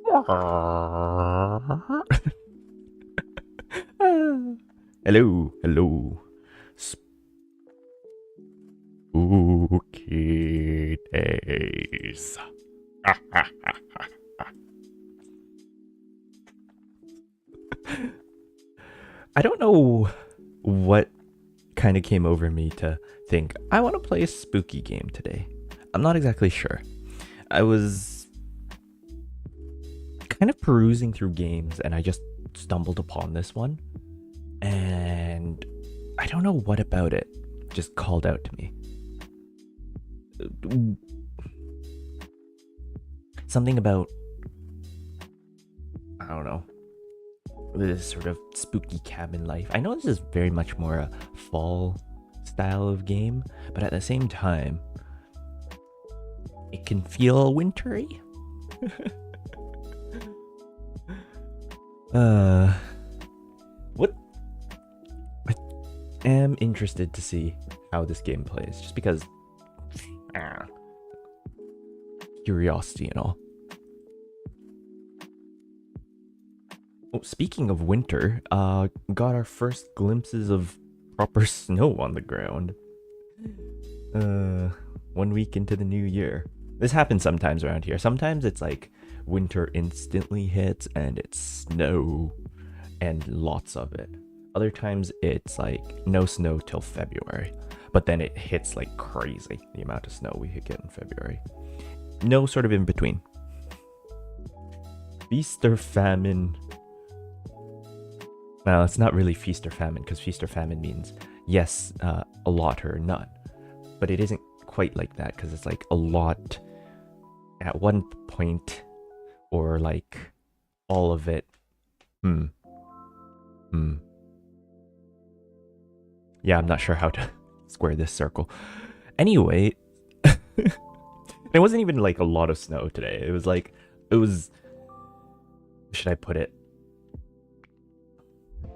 Hello, hello. Spooky days. I don't know what kind of came over me to think I want to play a spooky game today. I'm not exactly sure. I was kind of perusing through games and I just stumbled upon this one. And I don't know what about it just called out to me. Something about, I don't know, this sort of spooky cabin life. I know this is very much more a fall style of game, but at the same time, it can feel wintry. What? I am interested to see how this game plays, just because curiosity and all. Oh, speaking of winter, got our first glimpses of proper snow on the ground. 1 week into the new year. This happens sometimes around here. Sometimes it's like winter instantly hits and it's snow and lots of it. Other times it's like no snow till February, but then it hits like crazy, the amount of snow we get in February. No sort of in between. Feast or famine. Well, it's not really feast or famine, because feast or famine means yes, a lot or none. But it isn't quite like that, because it's like a lot at one point, or like all of it. Yeah, I'm not sure how to square this circle. Anyway, it wasn't even like a lot of snow today. It was, should I put it?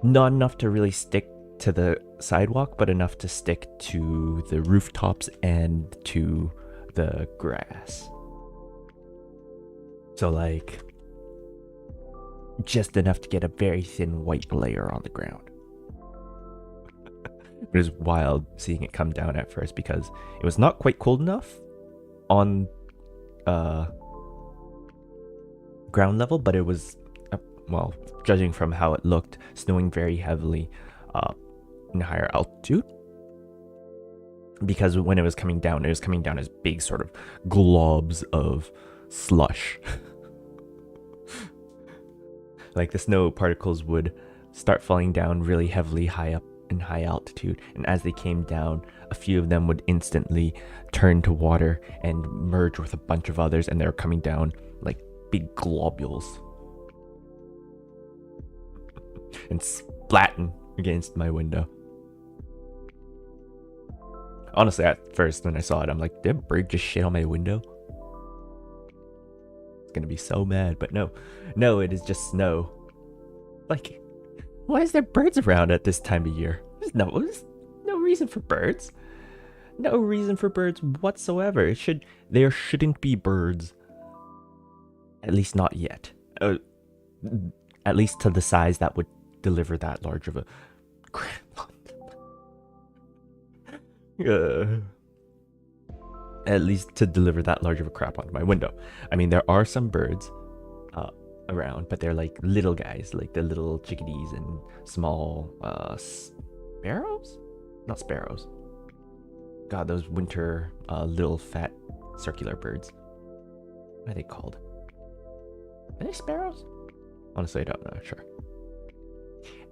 Not enough to really stick to the sidewalk, but enough to stick to the rooftops and to the grass. So like just enough to get a very thin white layer on the ground. It was wild seeing it come down at first because it was not quite cold enough on ground level, but it was, well, judging from how it looked, snowing very heavily in higher altitude. Because when it was coming down as big sort of globs of slush. Like the snow particles would start falling down really heavily high up in high altitude, and as they came down, a few of them would instantly turn to water and merge with a bunch of others, and they're coming down like big globules and splatting against my window. Honestly, at first when I saw it, I'm like, did a bird just shit on my window? It's gonna be so mad, but no, it is just snow. Like, why is there birds around at this time of year? There's no reason for birds. No reason for birds whatsoever. There shouldn't be birds. At least not yet. At least to the size that would deliver that large of a at least to deliver that large of a crap onto my window. I mean, there are some birds around, but they're like little guys, like the little chickadees and small sparrows? Not sparrows. God, those winter little fat circular birds. What are they called? Are they sparrows? Honestly, I don't know. Sure.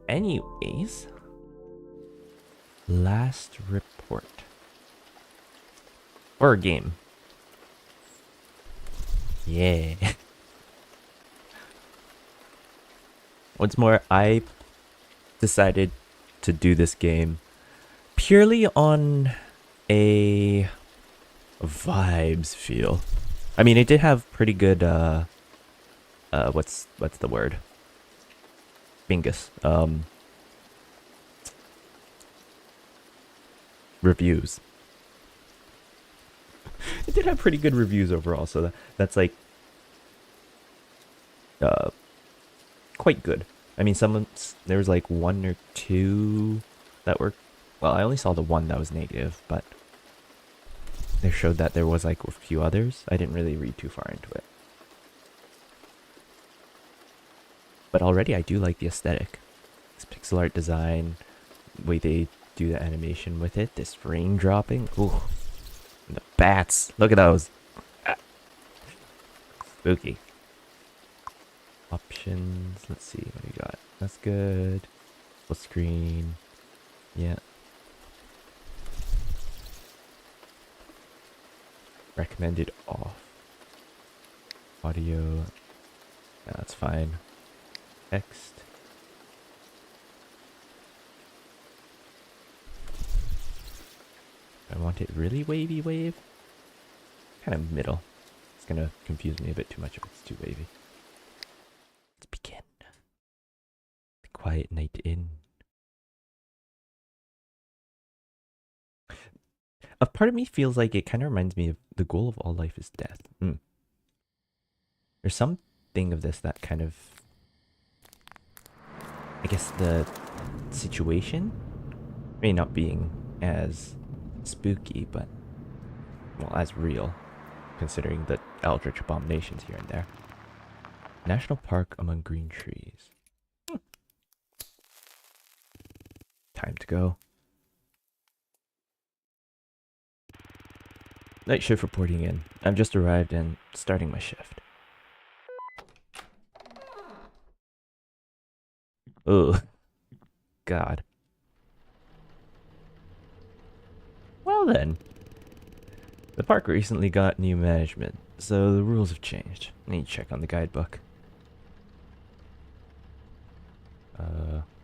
Anyways, last report. Or a game. Yeah. Once more, I decided to do this game purely on a vibes feel. I mean, it did have pretty good what's the word? Bingus. Reviews. It did have pretty good reviews overall, so that's like uh, quite good. I mean, there was like one or two that were, well, I only saw the one that was negative, but they showed that there was like a few others. I didn't really read too far into it. But already I do like the aesthetic. This pixel art design, the way they do the animation with it, this rain dropping. Ooh, and the bats. Look at those. Ah, spooky. Options. Let's see what we got. That's good. Full screen. Yeah. Recommended off. Audio. Yeah, that's fine. Text. I want it really wavy wave. Kind of middle. It's gonna confuse me a bit too much if it's too wavy. Let's begin. The quiet night in. A part of me feels like it kind of reminds me of the goal of all life is death. There's something of this that kind of, I guess the situation may not being as spooky, but, well, as real, considering the eldritch abominations here and there. National park among green trees. Time to go. Night shift reporting in. I've just arrived and starting my shift. Ugh. God. Well then. The park recently got new management, so the rules have changed. I need to check on the guidebook.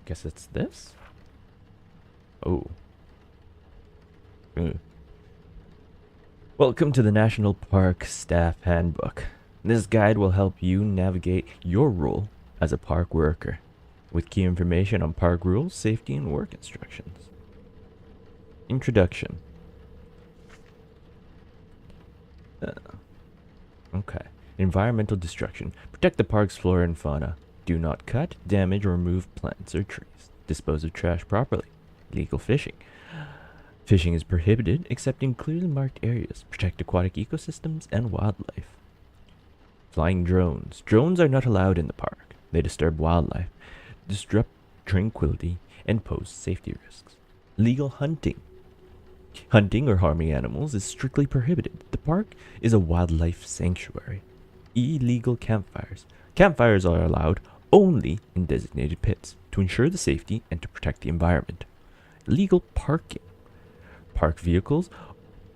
Guess it's this? Oh. Welcome to the National Park Staff Handbook. This guide will help you navigate your role as a park worker, with key information on park rules, safety, and work instructions. Introduction. Okay. Environmental destruction. Protect the park's flora and fauna. Do not cut, damage, or remove plants or trees. Dispose of trash properly. Legal fishing. Fishing is prohibited except in clearly marked areas. Protect aquatic ecosystems and wildlife. Flying drones. Drones are not allowed in the park. They disturb wildlife, disrupt tranquility, and pose safety risks. Legal hunting. Hunting or harming animals is strictly prohibited. The park is a wildlife sanctuary. Illegal campfires. Campfires are allowed only in designated pits to ensure the safety and to protect the environment. Legal parking. Park vehicles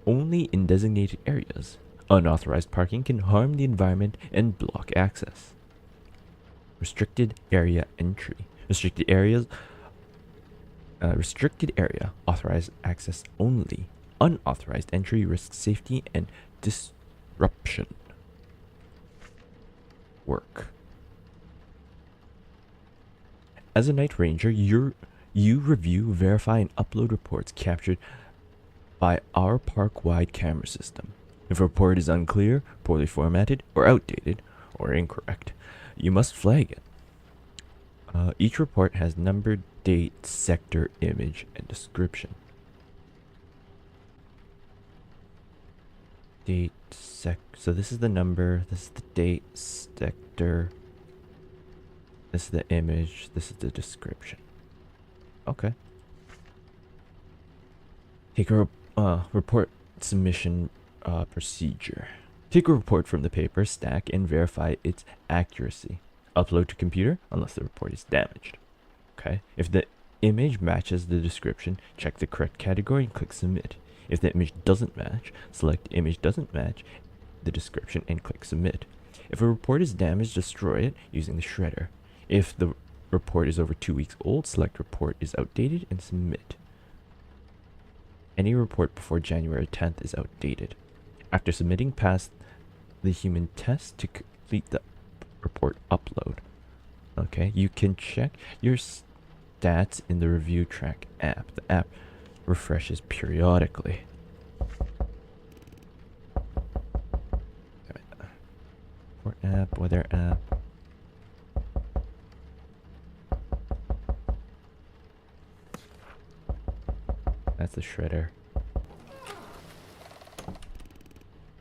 only in designated areas. Unauthorized parking can harm the environment and block access. Restricted area entry. Restricted area, authorized access only. Unauthorized entry risks safety and disruption. Work. As a night ranger, you review, verify, and upload reports captured by our park-wide camera system. If a report is unclear, poorly formatted, or outdated, or incorrect, you must flag it. Each report has number, date, sector, image, and description. So this is the number, this is the date, sector, this is the image, this is the description. Okay. Take a report submission procedure. Take a report from the paper stack and verify its accuracy. Upload to computer unless the report is damaged. Okay. If the image matches the description, check the correct category and click submit. If the image doesn't match, select image doesn't match the description and click submit. If a report is damaged, destroy it using the shredder. If the report is over 2 weeks old, select report is outdated and submit. Any report before January 10th is outdated. After submitting, pass the human test to complete the report upload. Okay, you can check your stats in the review track app. The app refreshes periodically. Report app, weather app. the shredder.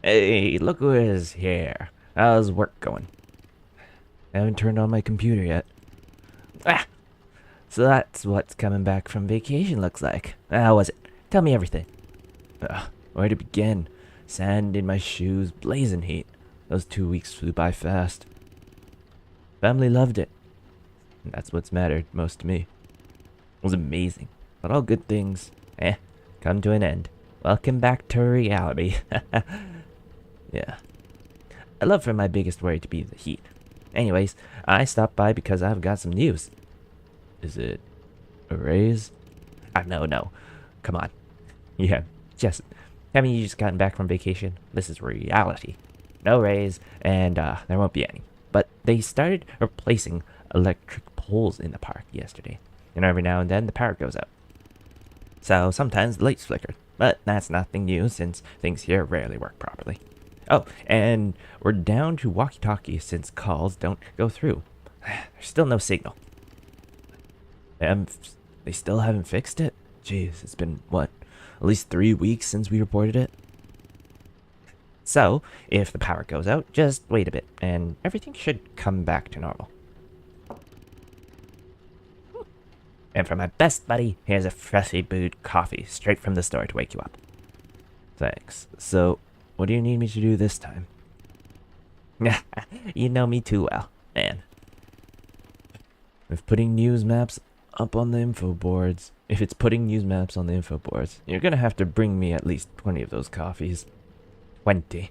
Hey, look who is here. How's work going? I haven't turned on my computer yet. Ah! So that's what's coming back from vacation looks like. How was it? Tell me everything. Where to begin? Sand in my shoes, blazing heat. Those 2 weeks flew by fast. Family loved it. And that's what's mattered most to me. It was amazing. But all good things, come to an end. Welcome back to reality. Yeah. I love for my biggest worry to be the heat. Anyways, I stopped by because I've got some news. Is it a raise? No. Come on. Yeah, haven't you just gotten back from vacation? This is reality. No raise, and there won't be any. But they started replacing electric poles in the park yesterday. And every now and then the power goes out. So sometimes the lights flicker. But that's nothing new since things here rarely work properly. Oh, and we're down to walkie-talkie since calls don't go through. There's still no signal. They still haven't fixed it? Jeez, it's been, what, at least 3 weeks since we reported it? So, if the power goes out, just wait a bit, and everything should come back to normal. And for my best buddy, here's a freshly brewed coffee straight from the store to wake you up. Thanks. So, what do you need me to do this time? You know me too well, man. If putting news maps on the info boards, you're gonna have to bring me at least 20 of those coffees. 20.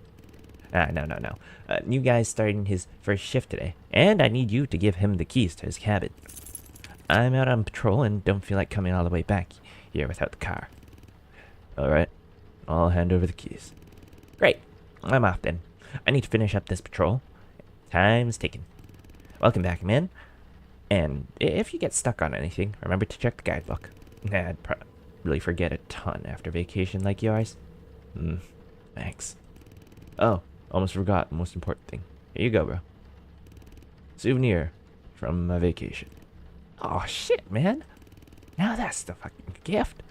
No. New guy's starting his first shift today, and I need you to give him the keys to his cabin. I'm out on patrol and don't feel like coming all the way back here without the car. Alright, I'll hand over the keys. Great, I'm off then. I need to finish up this patrol. Time's ticking. Welcome back, man. And if you get stuck on anything, remember to check the guidebook. I'd probably forget a ton after vacation like yours. Thanks. Oh, almost forgot the most important thing. Here you go, bro. Souvenir from my vacation. Oh, shit, man. Now that's the fucking gift.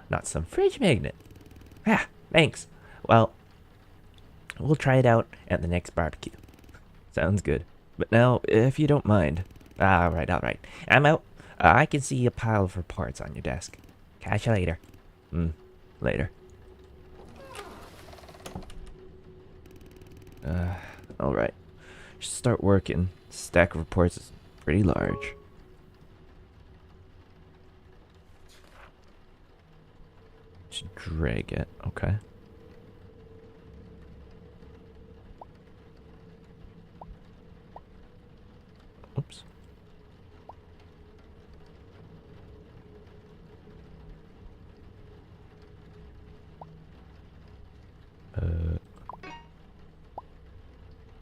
Not some fridge magnet. Thanks. Well, we'll try it out at the next barbecue. Sounds good. But now, if you don't mind. Alright. I'm out. I can see a pile of reports on your desk. Catch you later. Later. Alright. Should start working. Stack of reports is pretty large. Should drag it. Okay. Oops.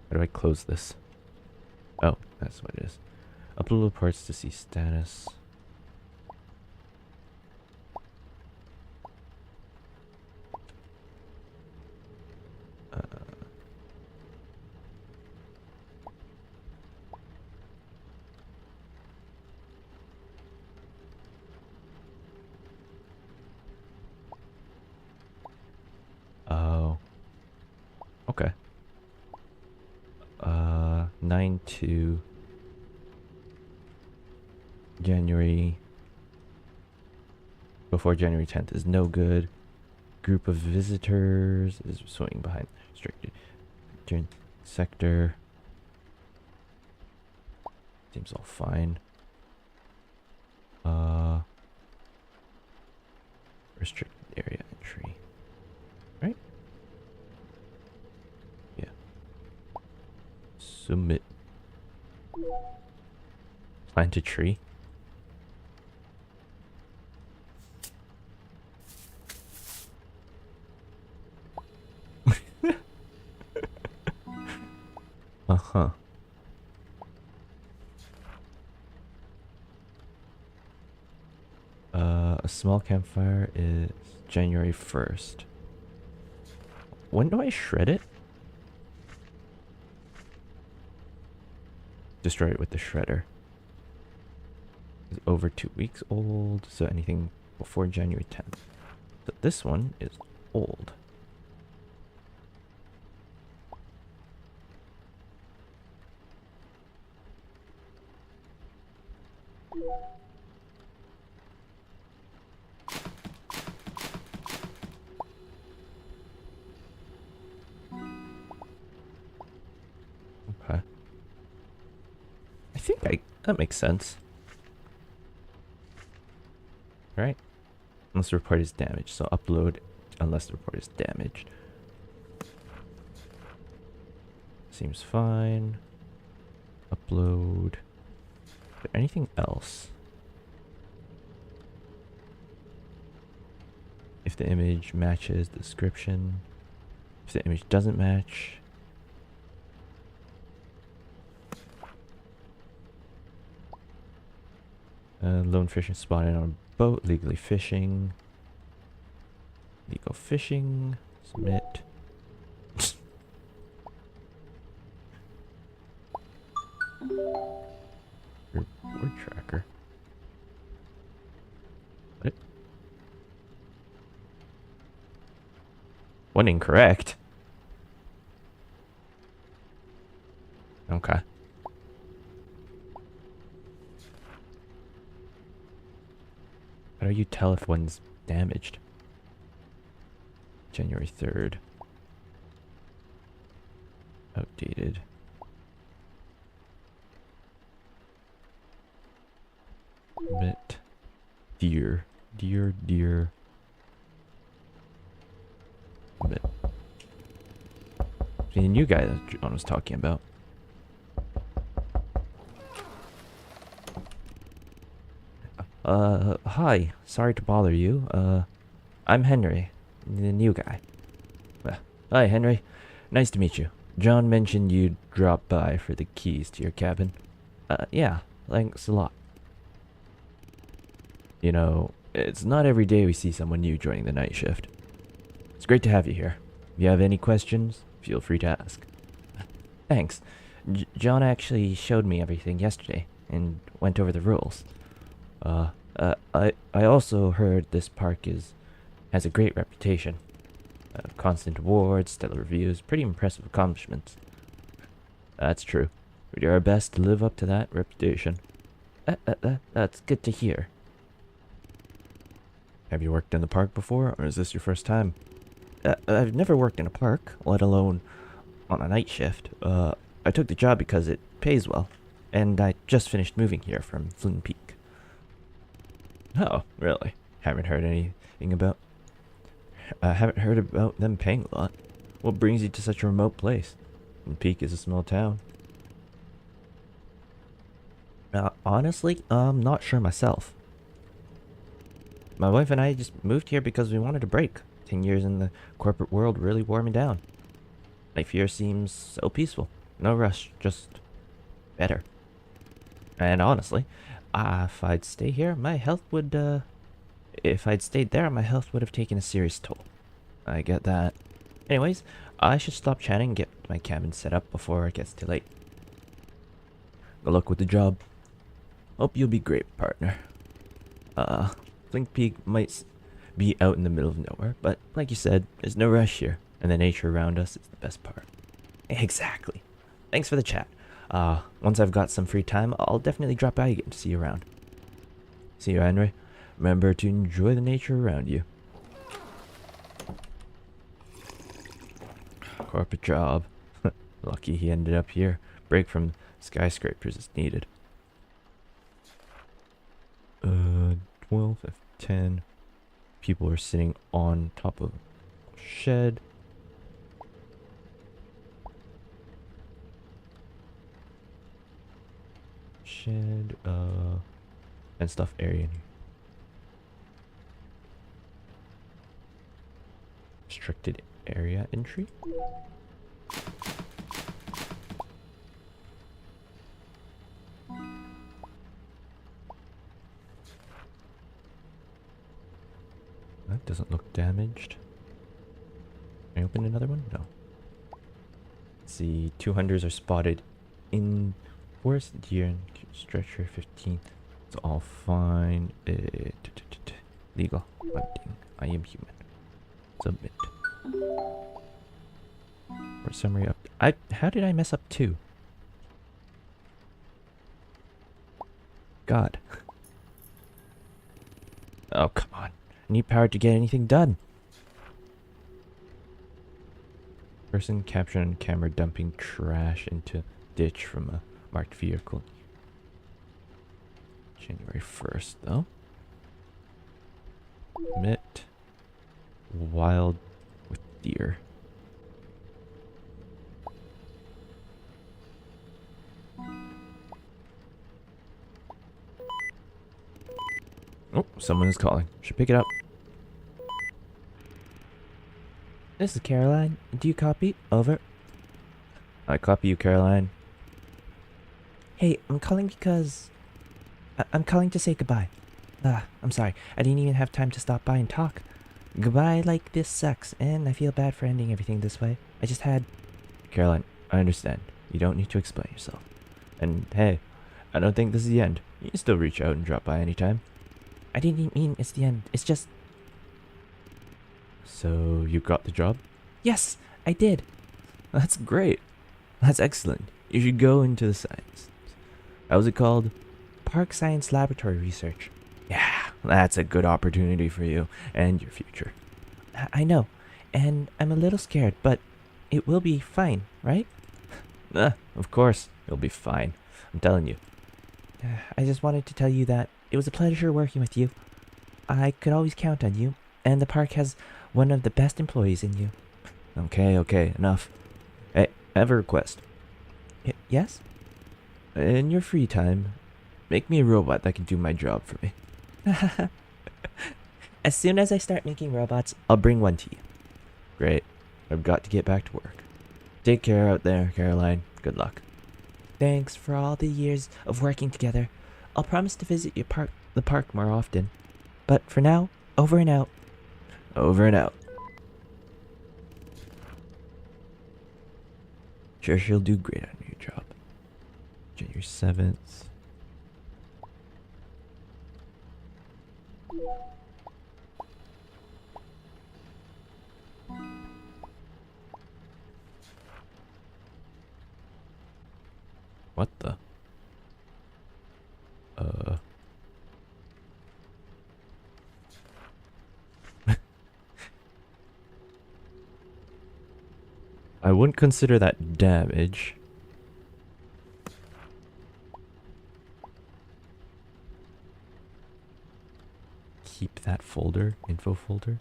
How do I close this? Oh, that's what it is. Upload reports to see status. Oh. Okay. 9/2 January before January 10th is no good. Group of visitors is swimming behind restricted sector. Seems all fine. Restricted area entry. Right? Yeah. Submit. Plant a tree. Uh-huh. A small campfire is January 1st. When do I shred it? Destroy it with the shredder. It's over 2 weeks old, so anything before January 10th. But this one is old. Okay. I think that makes sense. Right? Unless the report is damaged. So upload unless the report is damaged. Seems fine. Upload. Is there anything else? If the image matches the description. If the image doesn't match. Lone fishing spotted on a boat. Legally fishing. Legal fishing. Submit. Reward tracker. What? One incorrect. Okay. How do you tell if one's damaged? January 3rd. Outdated. Bit. Deer. Deer. Bit. The new guy that John was talking about. Hi. Sorry to bother you. I'm Henry, the new guy. Hi, Henry. Nice to meet you. John mentioned you'd drop by for the keys to your cabin. Yeah. Thanks a lot. You know, it's not every day we see someone new joining the night shift. It's great to have you here. If you have any questions, feel free to ask. Thanks. John actually showed me everything yesterday and went over the rules. I also heard this park has a great reputation. Constant awards, stellar reviews, pretty impressive accomplishments. That's true. We do our best to live up to that reputation. That's good to hear. Have you worked in the park before, or is this your first time? I've never worked in a park, let alone on a night shift. I took the job because it pays well, and I just finished moving here from Flynn Peak. Oh, really? Haven't heard about them paying a lot. What brings you to such a remote place? Flynn Peak is a small town. Honestly, I'm not sure myself. My wife and I just moved here because we wanted a break. 10 years in the corporate world really wore me down. Life here seems so peaceful. No rush, just better. And honestly, if I'd stay here, my health would, if I'd stayed there, my health would have taken a serious toll. I get that. Anyways, I should stop chatting and get my cabin set up before it gets too late. Good luck with the job. Hope you'll be great, partner. Flink Peak might be out in the middle of nowhere, but like you said, there's no rush here, and the nature around us is the best part. Exactly. Thanks for the chat. Once I've got some free time, I'll definitely drop by again to see you around. See you, Henry. Remember to enjoy the nature around you. Corporate job. Lucky he ended up here. Break from skyscrapers is needed. 12 F10. People are sitting on top of a shed. And stuff area in here. Restricted area entry. That doesn't look damaged. Can I open another one? No. Let's see, 200s are spotted in forest deer and stretcher 15th. It's all fine. Legal hunting. I am human. Submit. Or summary up. How did I mess up 2? God. Oh, come on. I need power to get anything done. Person captured on camera dumping trash into ditch from a marked vehicle. January 1st, though. Submit. Wild with deer. Oh, someone is calling. Should pick it up. This is Caroline. Do you copy? Over. I copy you, Caroline. Hey, I'm calling because... I'm calling to say goodbye. I'm sorry. I didn't even have time to stop by and talk. Goodbye like this sucks, and I feel bad for ending everything this way. I just had... Caroline, I understand. You don't need to explain yourself. And hey, I don't think this is the end. You can still reach out and drop by anytime. I didn't mean it's the end. It's just... So, you got the job? Yes, I did. That's great. That's excellent. You should go into the science. How's it called? Park Science Laboratory Research. Yeah, that's a good opportunity for you and your future. I know, and I'm a little scared, but it will be fine, right? Of course, it'll be fine. I'm telling you. I just wanted to tell you that it was a pleasure working with you. I could always count on you, and the park has one of the best employees in you. Okay, enough. Hey, I have a request. Yes? In your free time, make me a robot that can do my job for me. As soon as I start making robots, I'll bring one to you. Great. I've got to get back to work. Take care out there, Caroline. Good luck. Thanks for all the years of working together. I'll promise to visit the park more often. But for now, over and out. Over and out. Sure, she'll do great on your job. January 7th. What the? I wouldn't consider that damage. Keep that folder, info folder.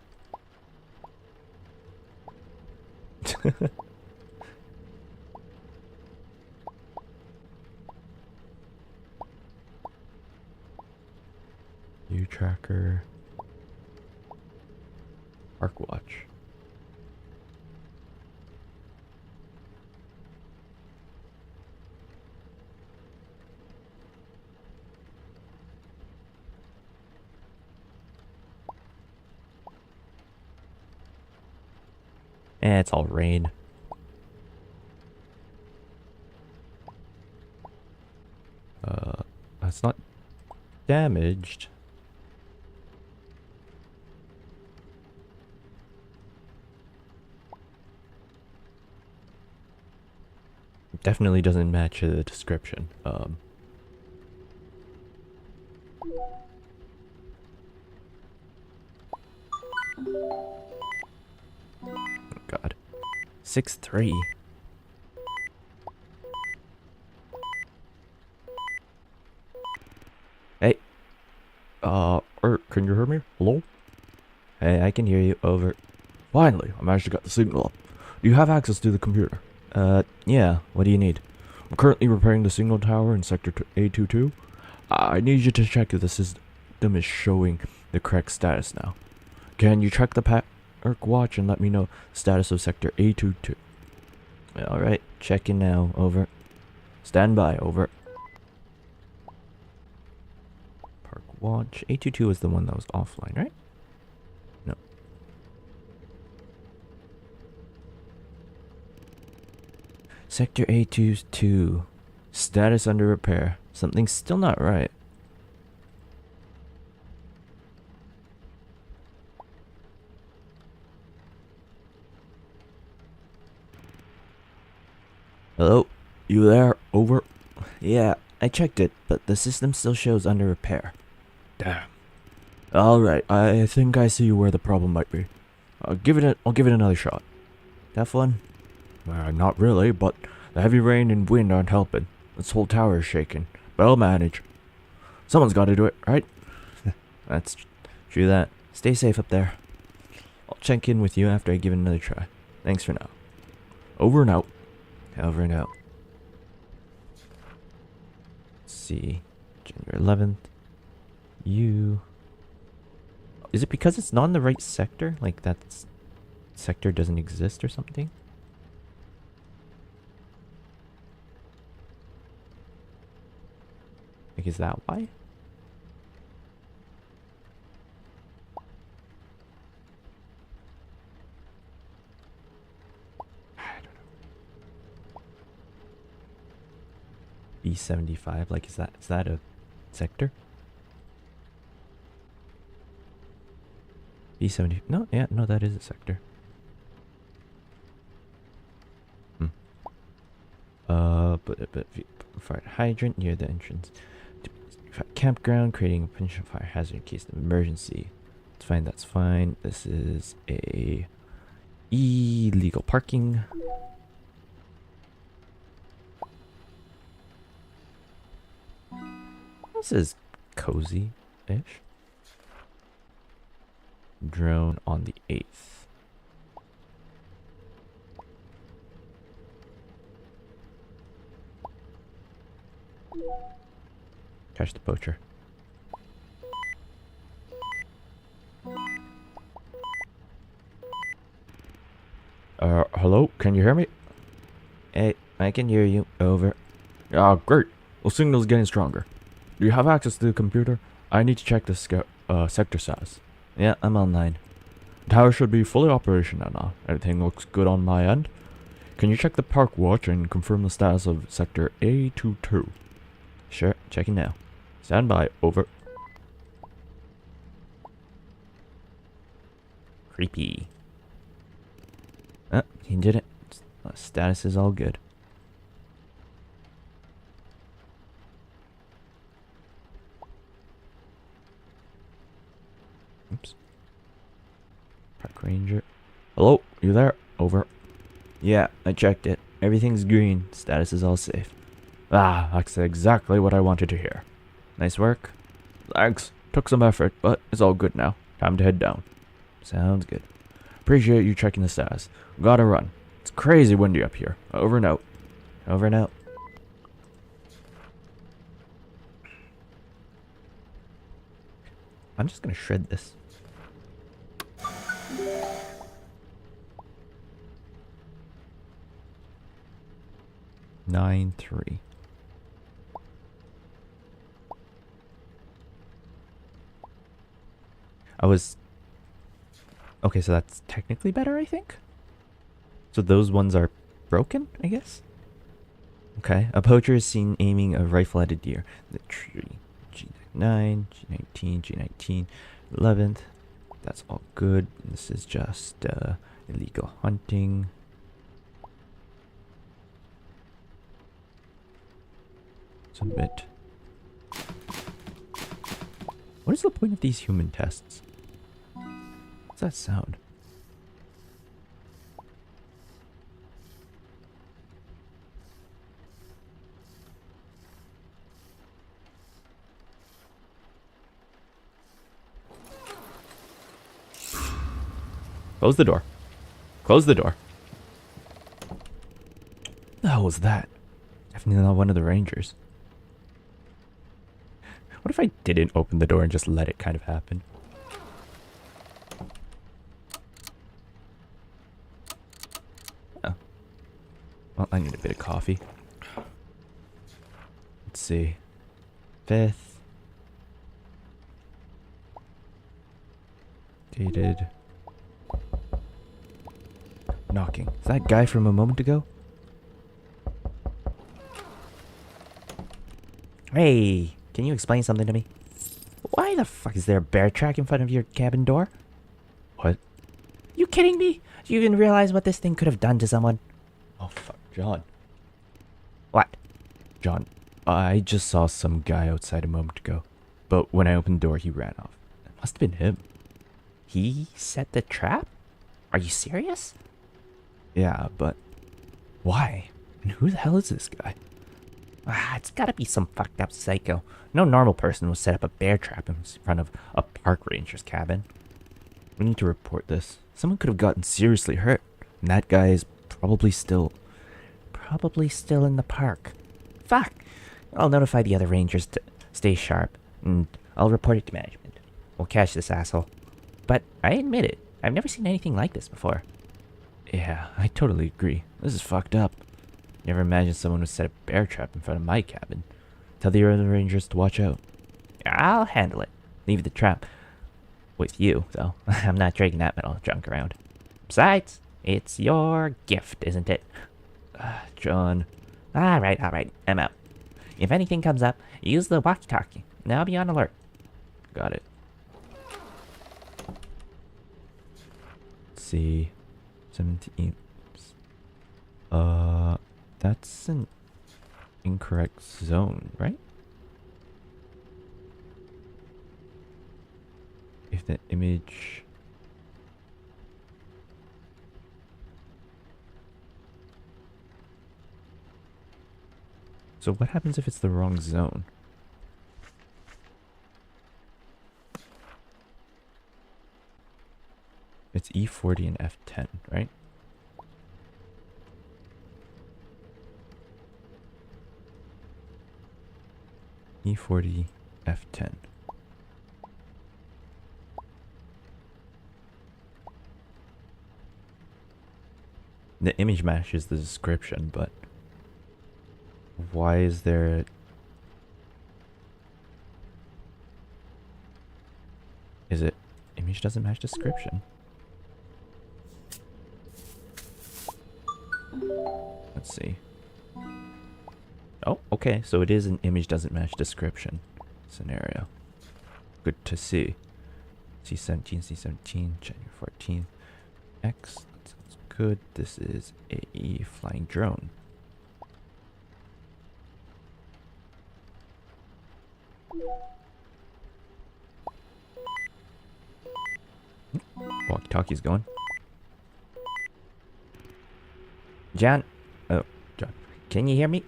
View tracker. Park watch. It's all rain. That's not damaged. Definitely doesn't match the description. God. 6'3". Hey. Can you hear me? Hello? Hey, I can hear you. Over. Finally, I managed to get the signal up. Do you have access to the computer? Yeah. What do you need? I'm currently repairing the signal tower in Sector A22. I need you to check if the system is showing the correct status now. Can you check the park watch and let me know the status of Sector A22? Alright, checking now. Over. Stand by. Over. Park watch. A22 is the one that was offline, right? No. Sector A22. Status under repair. Something's still not right. Hello? You there? Over? Yeah, I checked it, but the system still shows under repair. Damn. Alright, I think I see where the problem might be. I'll give it another shot. Tough one? Not really, but the heavy rain and wind aren't helping. This whole tower is shaking, but I'll manage. Someone's got to do it, right? That's true that. Stay safe up there. I'll check in with you after I give it another try. Thanks for now. Over and out. Over and out. Let's see. January 11th. You. Is it because it's not in the right sector? Like that sector doesn't exist or something? Like, is that why? B75, like is that a sector? B70, no, yeah, no, that is a sector. But fire hydrant near the entrance. Campground, creating a potential fire hazard in case of emergency. It's fine, that's fine. This is a illegal parking. This is cozy-ish. Drone on the 8th. Catch the poacher. Hello? Can you hear me? Hey, I can hear you. Over. Ah, great. The signal's getting stronger. Do you have access to the computer? I need to check the sector status. Yeah, I'm online. The tower should be fully operational now. Everything looks good on my end. Can you check the park watch and confirm the status of sector A22? Sure, checking now. Stand by, over. Creepy. He did it. Status is all good. Oops. Park ranger. Hello, you there? Over. Yeah, I checked it. Everything's green. Status is all safe. Ah, that's exactly what I wanted to hear. Nice work. Thanks. Took some effort, but it's all good now. Time to head down. Sounds good. Appreciate you checking the status. Gotta run. It's crazy windy up here. Over and out. Over and out. I'm just gonna shred this. Nine, 3. Okay, so that's technically better, I think. So those ones are broken, I guess. Okay, a poacher is seen aiming a rifle at a deer. The tree. G9, G19, G19, 11th. That's all good. This is just illegal hunting. Submit. What is the point of these human tests? What's that sound? Close the door. Close the door. What the hell was that? Definitely not one of the rangers. What if I didn't open the door and just let it kind of happen? Oh. Well, I need a bit of coffee. Let's see. 5th. Dated. Knocking. Is that guy from a moment ago? Hey, can you explain something to me? Why the fuck is there a bear track in front of your cabin door? What? You kidding me? Do you even realize what this thing could have done to someone? Oh fuck, John. What? John, I just saw some guy outside a moment ago, but when I opened the door, he ran off. It must have been him. He set the trap? Are you serious? Yeah, but why? And who the hell is this guy? It's gotta be some fucked up psycho. No normal person would set up a bear trap in front of a park ranger's cabin. We need to report this. Someone could have gotten seriously hurt, and that guy is probably still in the park. Fuck! I'll notify the other rangers to stay sharp, and I'll report it to management. We'll catch this asshole. But I admit it, I've never seen anything like this before. Yeah, I totally agree. This is fucked up. Never imagined someone would set a bear trap in front of my cabin. Tell the other rangers to watch out. I'll handle it. Leave the trap with you, though. I'm not dragging that metal junk around. Besides, it's your gift, isn't it? John. Alright, I'm out. If anything comes up, use the walkie-talkie. Now be on alert. Got it. Let's see. 17. That's an incorrect zone, right? If the image... So what happens if it's the wrong zone? It's E40 and F10, right? E40, F10. The image matches the description, but why is there... Is it image doesn't match description? Let's see. Oh, okay, so it is an image doesn't match description scenario. Good to see. C17, January 14th. X, that sounds good. This is a flying drone. Walkie-talkie's going. John, Oh, John. can you hear me?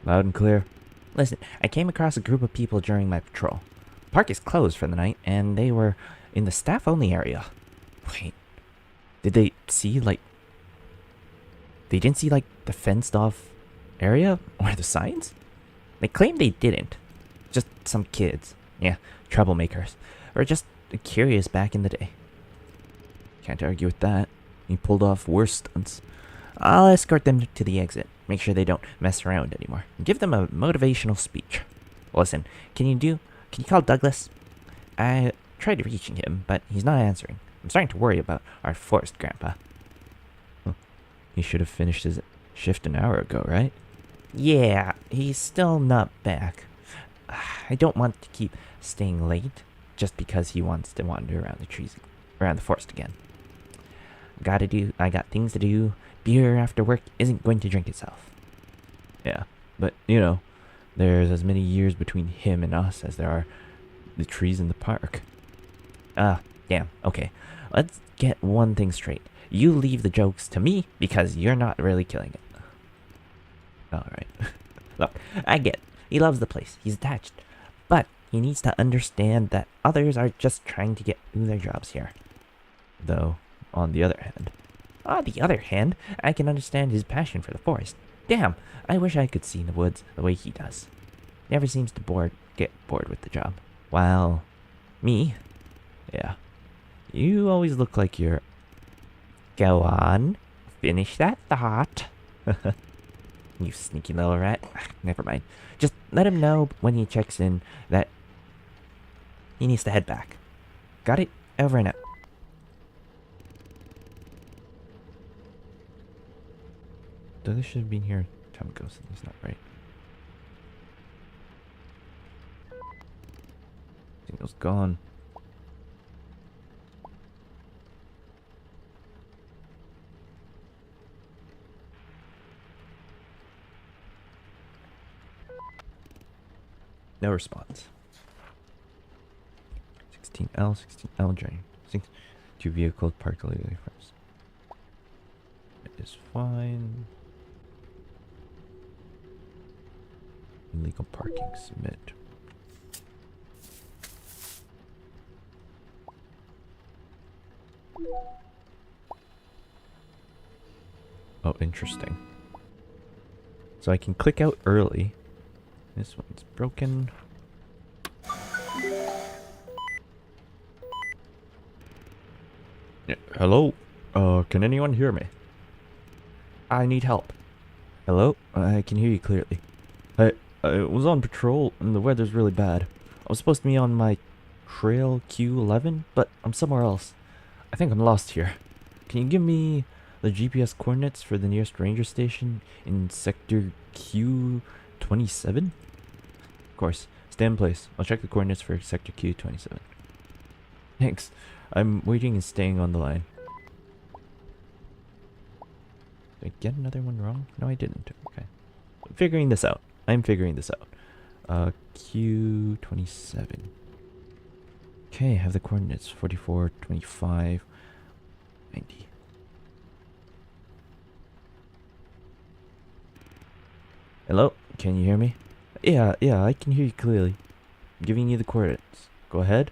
Loud and clear. Listen, I came across a group of people during my patrol. The park is closed for the night, and they were in the staff-only area. Wait. Did they see, like... They didn't see, like, the fenced-off area? Or the signs? They claim they didn't. Just some kids. Yeah, troublemakers. Or just curious back in the day. Can't argue with that. He pulled off worse stunts. I'll escort them to the exit. Make sure they don't mess around anymore. Give them a motivational speech. Listen, can you call Douglas? I tried reaching him, but he's not answering. I'm starting to worry about our forest grandpa. He should have finished his shift an hour ago, right? Yeah, he's still not back. I don't want to keep staying late just because he wants to wander around the trees, around the forest again. I got things to do. Beer after work isn't going to drink itself. Yeah, but, you know, there's as many years between him and us as there are the trees in the park. Damn, okay. Let's get one thing straight. You leave the jokes to me because you're not really killing it. Alright. Look, I get it. He loves the place. He's attached. But he needs to understand that others are just trying to get through their jobs here. Though, on the other hand... On the other hand, I can understand his passion for the forest. Damn, I wish I could see the woods the way he does. Never seems to get bored with the job. While me, Yeah. you always look like you're... Go on. Finish that thought. You sneaky little rat. Never mind. Just let him know when he checks in that he needs to head back. Got it? Over and out. Douglas should have been here a time ago, so he's not right. Signal's gone. No response. 16L, 16L, journey. Two vehicles parked illegally first. It is fine. Illegal parking, submit. Oh, interesting. So I can click out early. This one's broken. Yeah, hello? Can anyone hear me? I need help. Hello? I can hear you clearly. I was on patrol and the weather's really bad. I was supposed to be on my trail Q11, but I'm somewhere else. I think I'm lost here. Can you give me the GPS coordinates for the nearest ranger station in sector Q27? Of course. Stay in place. I'll check the coordinates for sector Q27. Thanks. I'm waiting and staying on the line. Did I get another one wrong? No, I didn't. Okay. I'm figuring this out. I'm figuring this out. Q27. Okay, I have the coordinates. 44, 25, 90. Hello? Can you hear me? Yeah, I can hear you clearly. I'm giving you the coordinates. Go ahead.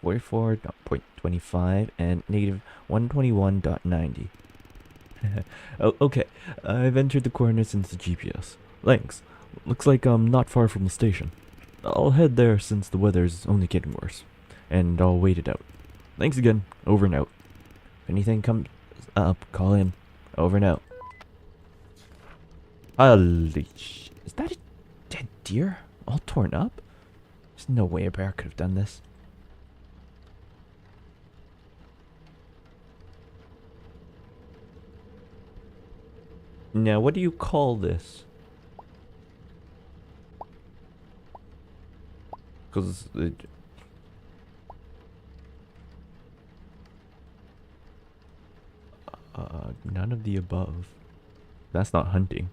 44.25 and negative 121.90. Oh, okay. I've entered the coordinates into the GPS. Thanks. Looks like I'm not far from the station. I'll head there since the weather's only getting worse. And I'll wait it out. Thanks again. Over and out. If anything comes up, call in. Over and out. Holy sh... Is that a dead deer? All torn up? There's no way a bear could have done this. Now, what do you call this? Because none of the above. That's not hunting.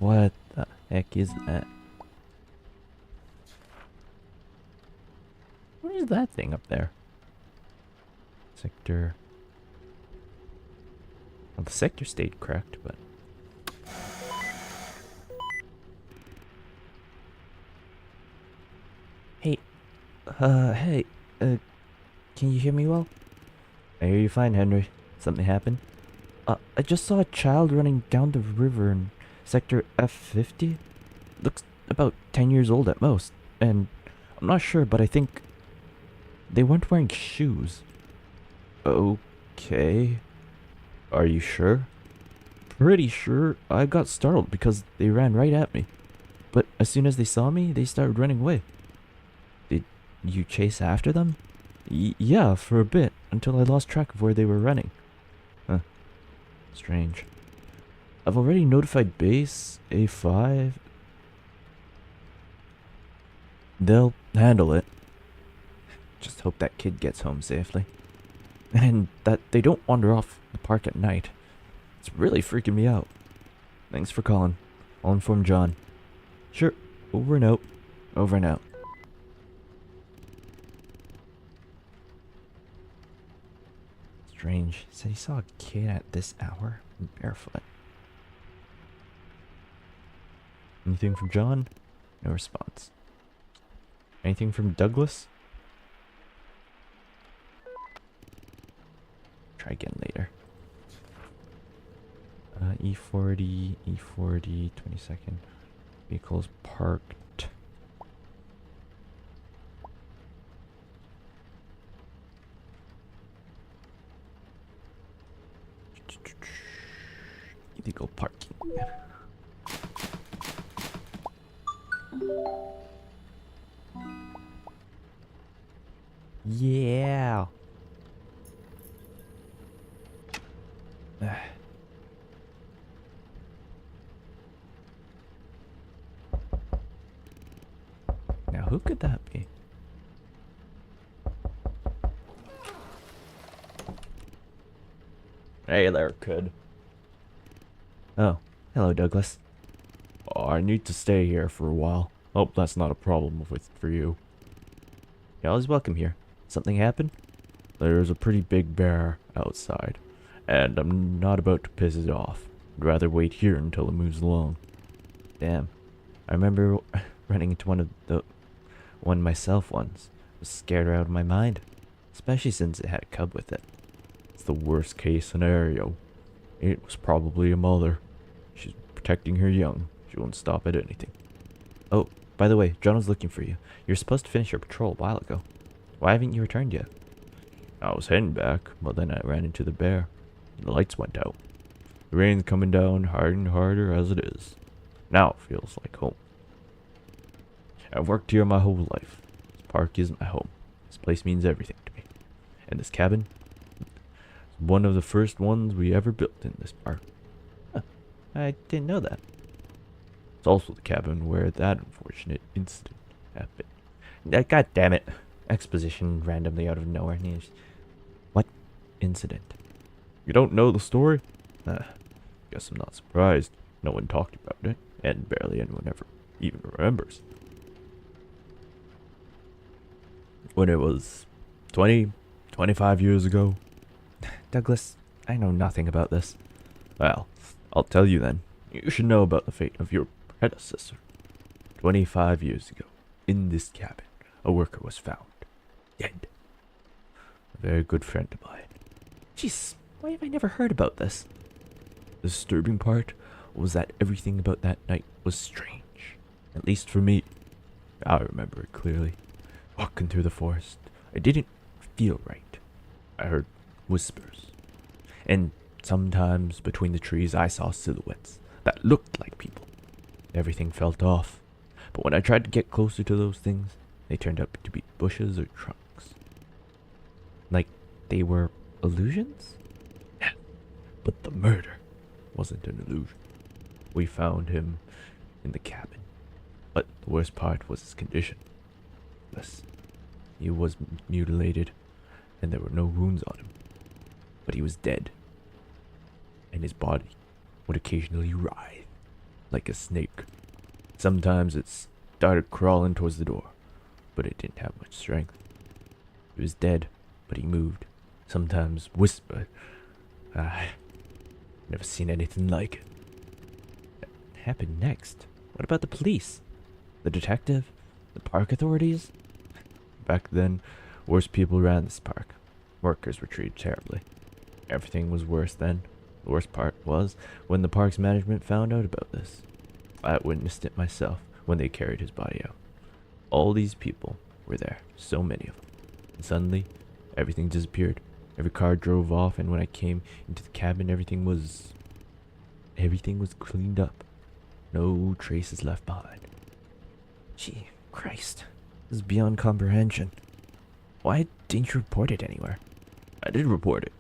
What the heck is that? What is that thing up there? Sector. Well, the sector stayed correct, but... Hey, can you hear me well? I hear you fine, Henry. Something happened? I just saw a child running down the river in sector F50. Looks about 10 years old at most, and I'm not sure, but I think they weren't wearing shoes. Okay. Are you sure? Pretty sure. I got startled because they ran right at me. But as soon as they saw me, they started running away. Did you chase after them? Yeah, for a bit, until I lost track of where they were running. Huh. Strange. I've already notified base, A5. They'll handle it. Just hope that kid gets home safely. And that they don't wander off the park at night. It's really freaking me out. Thanks for calling. I'll inform John. Sure. Over and out. Over and out. Strange. Said he saw a kid at this hour, barefoot. Anything from John? No response. Anything from Douglas? Try again later. E40, 22nd. Vehicles parked. Illegal parking. Yeah. Now, who could that be? Hey there, kid. Oh, hello, Douglas. I need to stay here for a while. Hope that's not a problem for you. You're always welcome here. Something happened? There's a pretty big bear outside, and I'm not about to piss it off. I'd rather wait here until it moves along. Damn. I remember running into one myself once. I was scared out of my mind, especially since it had a cub with it. It's the worst case scenario. It was probably a mother. She's protecting her young. She won't stop at anything. Oh, by the way, John was looking for you. You're supposed to finish your patrol a while ago. Why haven't you returned yet? I was heading back, but then I ran into the bear. The lights went out. The rain's coming down harder and harder as it is. Now it feels like home. I've worked here my whole life. This park is my home. This place means everything to me. And this cabin is one of the first ones we ever built in this park. Huh, I didn't know that. It's also the cabin where that unfortunate incident happened. God damn it. Exposition randomly out of nowhere. What incident? You don't know the story? Guess I'm not surprised. No one talked about it, and barely anyone ever even remembers. When it was 25 years ago. Douglas, I know nothing about this. Well, I'll tell you then. You should know about the fate of your predecessor. 25 years ago, in this cabin, a worker was found. Dead. A very good friend of mine. Jeez, why have I never heard about this? The disturbing part was that everything about that night was strange. At least for me. I remember it clearly. Walking through the forest, I didn't feel right. I heard whispers. And sometimes between the trees I saw silhouettes that looked like people. Everything felt off. But when I tried to get closer to those things, they turned out to be bushes or trunks. Like they were illusions? Yeah, but the murder wasn't an illusion. We found him in the cabin. But the worst part was his condition. Yes, he was mutilated, and there were no wounds on him. But he was dead. And his body would occasionally writhe, like a snake. Sometimes it started crawling towards the door, but it didn't have much strength. He was dead, but he moved, sometimes whispered. Never seen anything like it. What happened next? What about the police? The detective? The park authorities? Back then, worse people ran this park. Workers were treated terribly. Everything was worse then. The worst part was when the park's management found out about this. I witnessed it myself when they carried his body out. All these people were there, so many of them. And suddenly, everything disappeared. Every car drove off, and when I came into the cabin, everything was cleaned up. No traces left behind. Gee, Christ. This is beyond comprehension. Why didn't you report it anywhere? I did report it,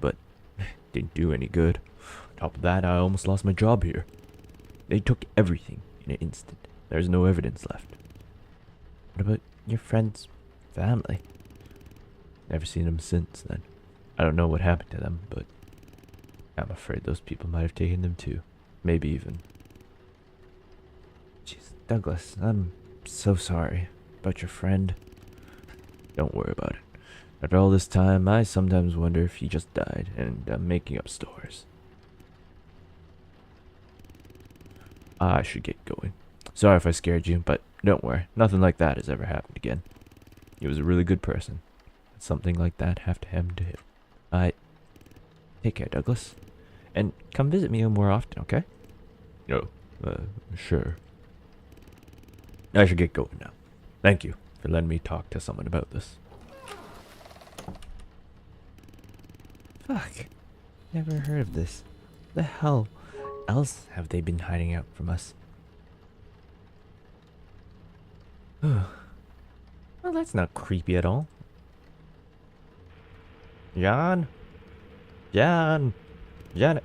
but it didn't do any good. On top of that, I almost lost my job here. They took everything in an instant. There's no evidence left. What about your friend's family? Never seen them since then. I don't know what happened to them, but I'm afraid those people might have taken them too. Maybe even. Jeez, Douglas, I'm so sorry about your friend. Don't worry about it. After all this time, I sometimes wonder if he just died and I'm making up stories. I should get going. Sorry if I scared you, but don't worry. Nothing like that has ever happened again. He was a really good person. Did something like that have to happen to him? Take care, Douglas. And come visit me more often, okay? No, sure. I should get going now. Thank you for letting me talk to someone about this. Fuck. Never heard of this. The hell else have they been hiding out from us? Well, that's not creepy at all. John? John? John?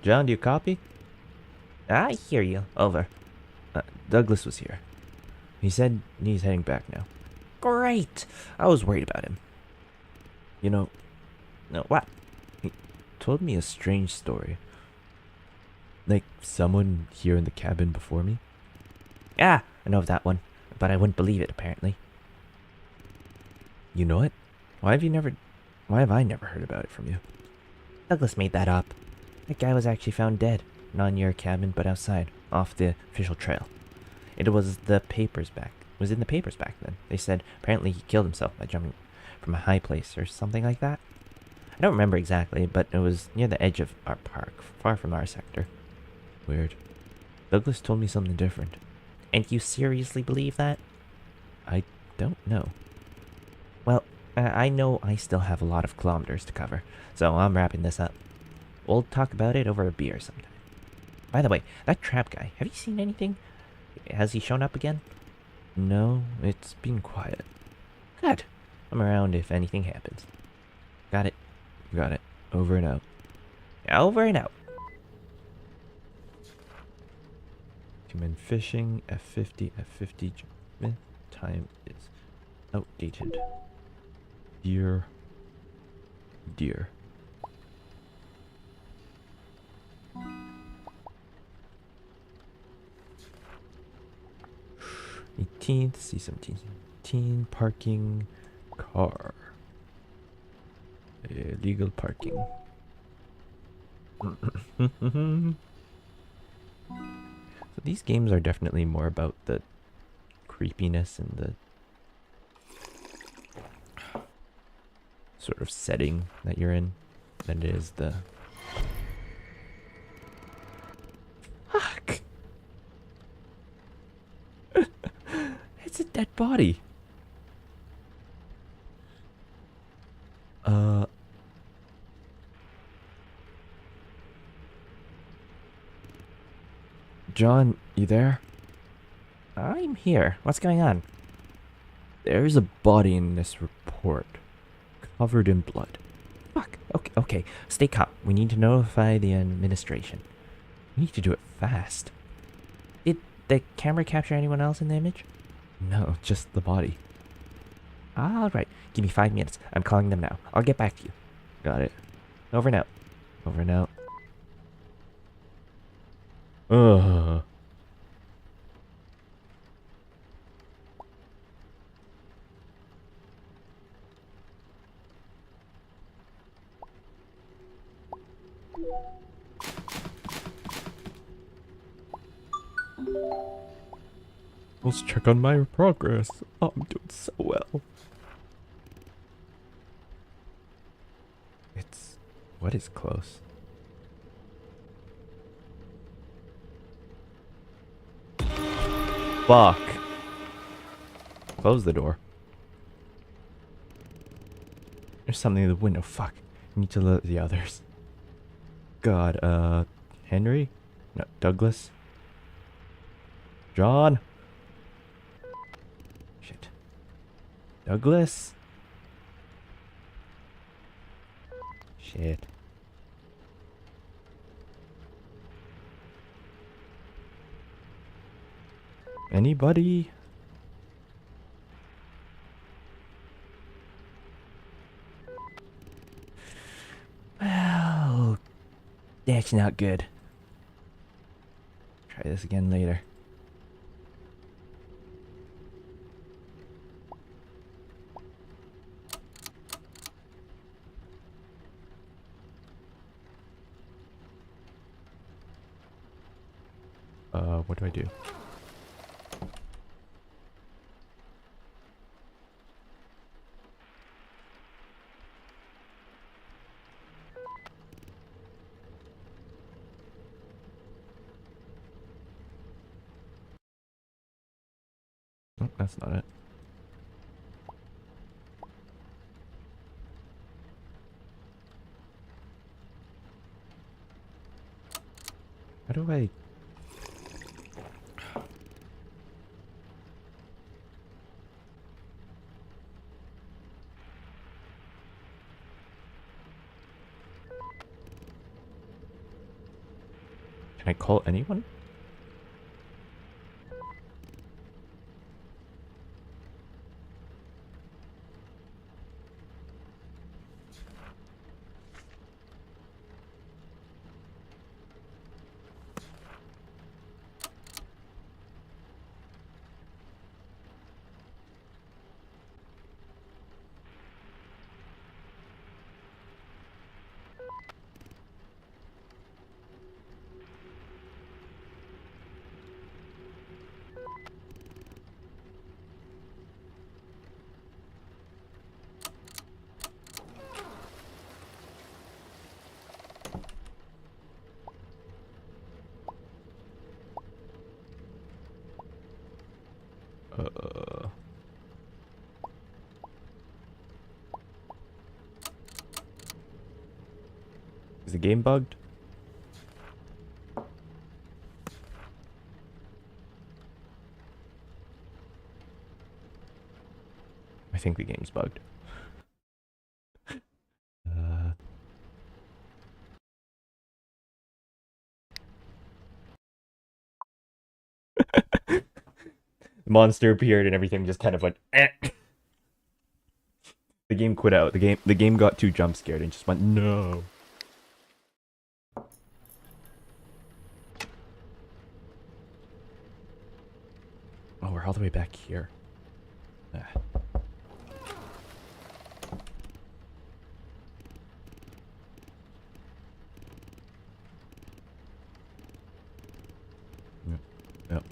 John, do you copy? I hear you. Over. Douglas was here. He said he's heading back now. Great! I was worried about him. You know... No, what? He told me a strange story. Like someone here in the cabin before me? Ah, I know of that one, but I wouldn't believe it, apparently. You know it? Why have you never. Why have I never heard about it from you? Douglas made that up. That guy was actually found dead, not in your cabin, but outside, off the official trail. It was the papers back. It was in the papers back then. They said apparently he killed himself by jumping from a high place or something like that. I don't remember exactly, but it was near the edge of our park, far from our sector. Weird. Douglas told me something different. And you seriously believe that? I don't know. Well, I know I still have a lot of kilometers to cover, so I'm wrapping this up. We'll talk about it over a beer sometime. By the way, that trap guy, have you seen anything? Has he shown up again? No, it's been quiet. Good. I'm around if anything happens. Got it. Got it. Over and out. Over and out. Recommend fishing. F50. F50. Time is outdated. Deer. Deer. 18th, C17, 17, parking, car, illegal parking. So these games are definitely more about the creepiness and the sort of setting that you're in than it is the... Fuck! It's a dead body. John, you there? I'm here. What's going on? There's a body in this report, covered in blood. Fuck. Okay. Stay calm. We need to notify the administration. We need to do it fast. Did the camera capture anyone else in the image? No, just the body. Alright. Give me 5 minutes. I'm calling them now. I'll get back to you. Got it. Over and out. Over and out. Ugh. Let's check on my progress. Oh, I'm doing so well. It's... What is close? Fuck. Close the door. There's something in the window. Fuck. I need to let the others. God, Henry? No, Douglas? John? Shit. Douglas? Shit. Anybody? Well, that's not good. Try this again later. What do I do? Oh, that's not it. How do I... Can I call anyone? the game bugged? I think the game's bugged. Uh, the monster appeared and everything just kind of went. Eh. The game quit out. The game got too jump scared and just went no. Oh, we're all the way back here. Ah. Yep. Yep.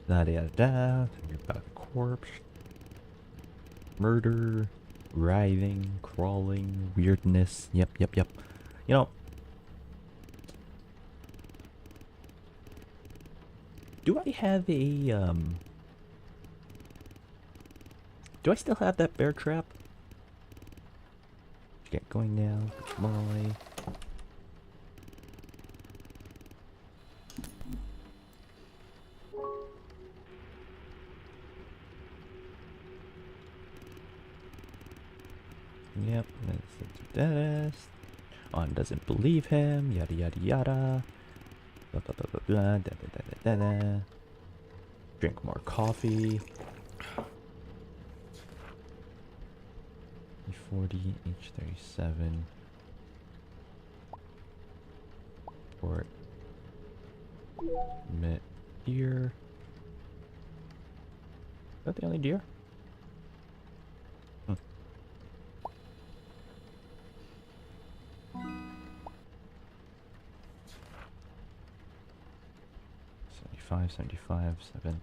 Da da da. About the corpse. Murder. Writhing. Crawling. Weirdness. Yep. You know. Do I have a Do I still have that bear trap? Get going now. Good boy. Yep, that's On doesn't believe him, yada yada yada. Blah blah blah blah blah, da da da da da. Drink more coffee. 40, H37. Port. Met deer. Is that the only deer? 75, 7th.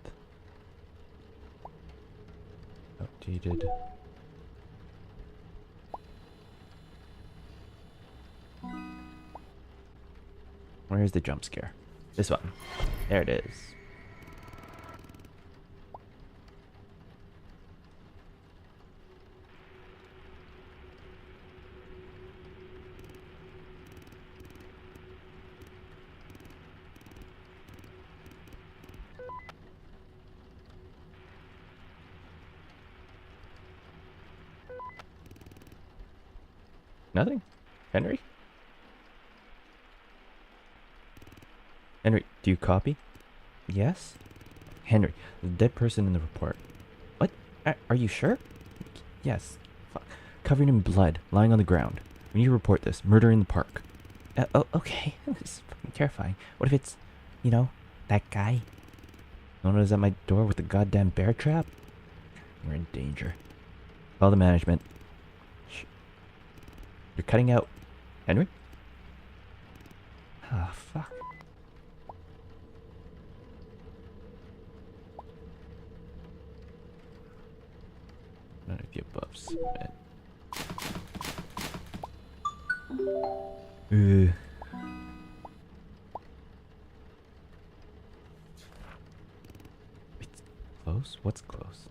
Outdated. Where's the jump scare? This one. There it is. Nothing? Henry? Henry, do you copy? Yes? Henry, the dead person in the report. What? Are you sure? Yes. Fuck. Covered in blood, lying on the ground. We need to report this. Murder in the park. Oh, okay. This is fucking terrifying. What if it's, you know, that guy? No one is at my door with the goddamn bear trap? We're in danger. Call the management. Shh. You're cutting out. Henry? Ah, fuck. None of the above submit. It's close? What's close?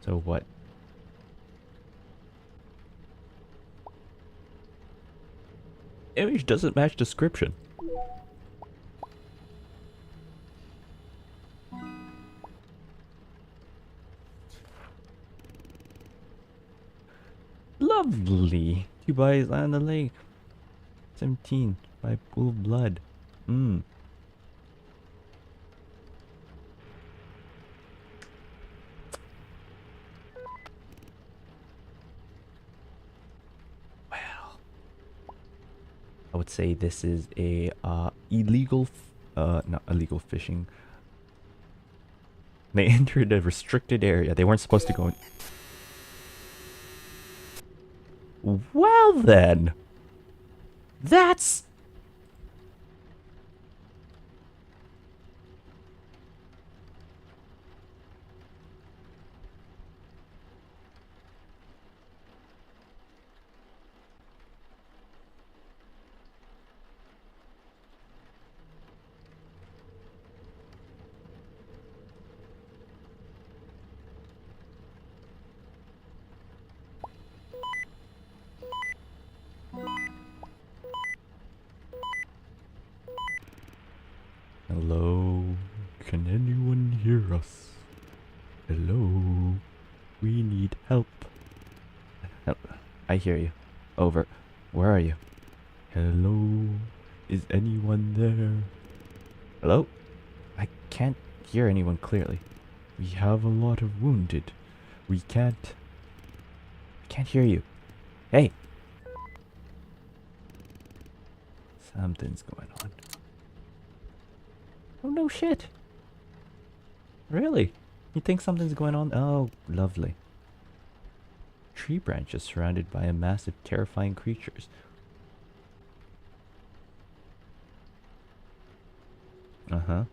So what? Image doesn't match description. Lovely. 2 bodies lie on the lake. 17 by pool of blood. would say this is a illegal, not illegal fishing. They entered a restricted area. They weren't supposed to go in. Well then, that's... Hello? Can anyone hear us? Hello? We need help. I hear you. Over. Where are you? Hello? Is anyone there? Hello? I can't hear anyone clearly. We have a lot of wounded. We can't hear you. Hey! Something's going on. Oh no shit! Really? You think something's going on? Oh, lovely. Tree branches surrounded by a massive terrifying creatures. Uh-huh.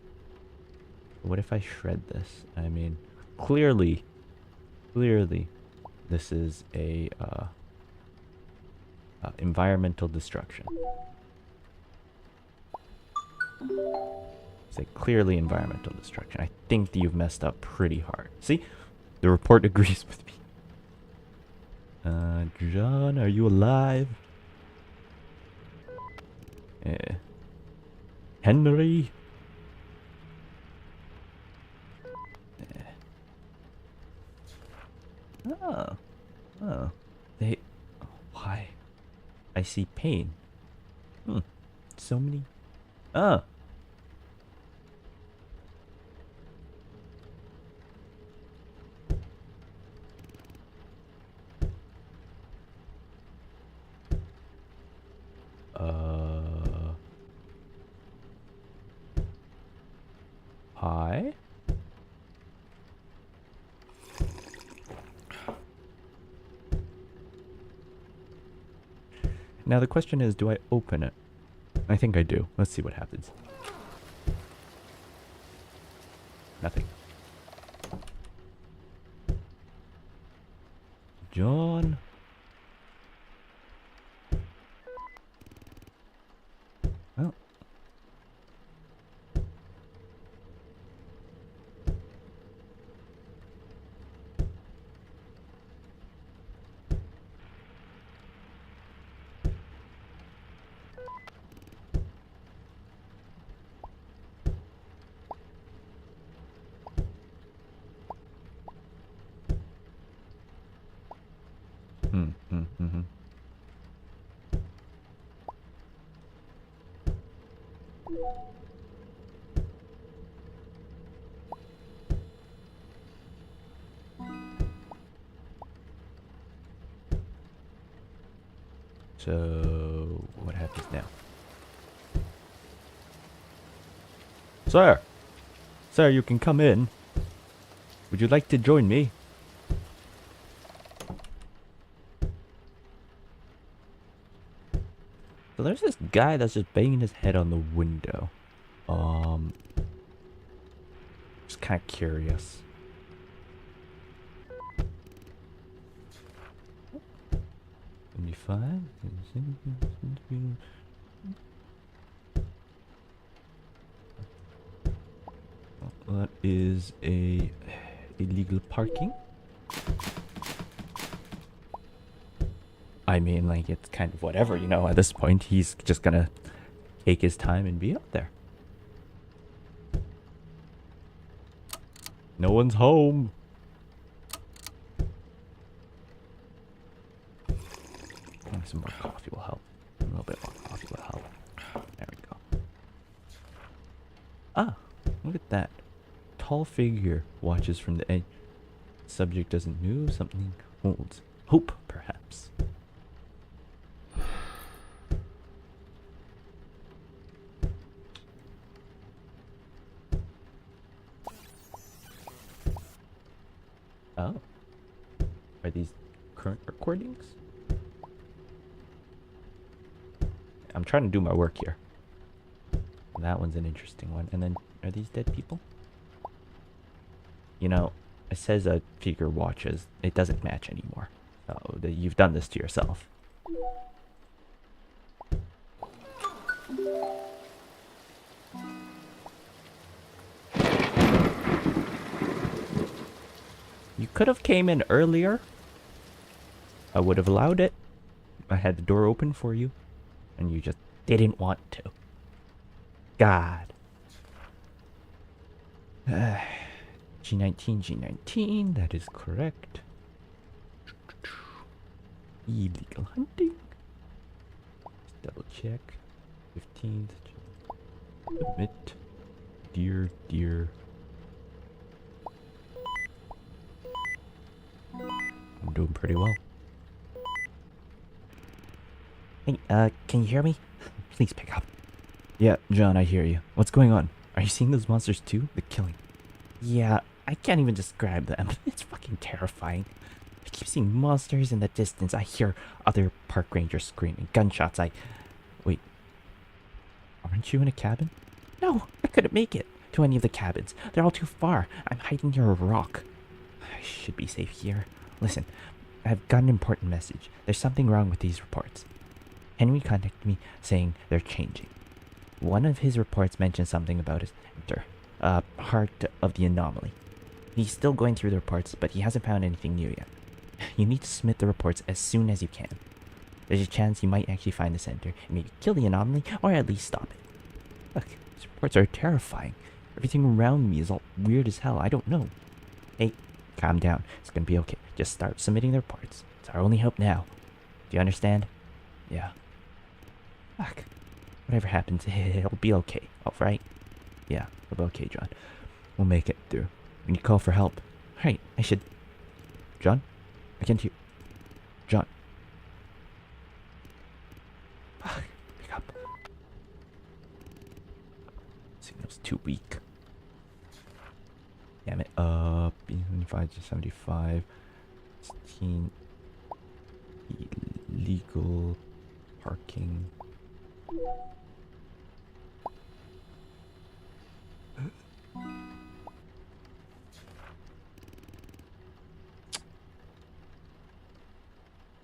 What if I shred this? I mean, clearly, this is a environmental destruction. It's like clearly environmental destruction. I think that you've messed up pretty hard. See? The report agrees with me. John, are you alive? Henry? Oh. Oh. They... Why? I see pain. So many... Oh. Hi? Now the question is, do I open it? I think I do. Let's see what happens. Nothing. John? Oh. Mm-hmm. So, what happens now? Sir! Sir, you can come in. Would you like to join me? So there's this guy that's just banging his head on the window. Just kind of curious. $75. That is a illegal parking. I mean, like, it's kind of whatever, you know, at this point. He's just gonna take his time and be up there. No one's home. Some more coffee will help. A little bit more coffee will help. There we go. Ah, look at that. Tall figure watches from the edge. Subject doesn't move. Something holds. Hope, perhaps. Oh. Are these current recordings? I'm trying to do my work here. That one's an interesting one. And then, are these dead people? You know, it says a figure watches. It doesn't match anymore. So, you've done this to yourself. You could have came in earlier. I would have allowed it. I had the door open for you. And you just didn't want to. God. G19, G19, that is correct. Illegal hunting. Let's double check. 15th. Submit. Dear, dear. I'm doing pretty well. Hey, can you hear me? Please pick up. Yeah, John, I hear you. What's going on? Are you seeing those monsters too? The killing. Yeah, I can't even describe them. It's fucking terrifying. I keep seeing monsters in the distance. I hear other park rangers screaming. Gunshots. Wait. Aren't you in a cabin? No, I couldn't make it to any of the cabins. They're all too far. I'm hiding near a rock. I should be safe here. Listen, I've got an important message. There's something wrong with these reports. Henry contacted me saying they're changing. One of his reports mentioned something about his heart of the anomaly. He's still going through the reports, but he hasn't found anything new yet. You need to submit the reports as soon as you can. There's a chance you might actually find the center and maybe kill the anomaly or at least stop it. Look, these reports are terrifying. Everything around me is all weird as hell. I don't know. Hey, calm down. It's gonna be okay. Just start submitting the reports. It's our only hope now. Do you understand? Yeah. Fuck. Whatever happens, it'll be okay, alright? Yeah, it'll be okay, John. We'll make it through. When you call for help. Right, I should... John? I can't hear... John. Fuck, pick up. Signal's too weak. Damn it. B75 to 75. 16. Illegal parking.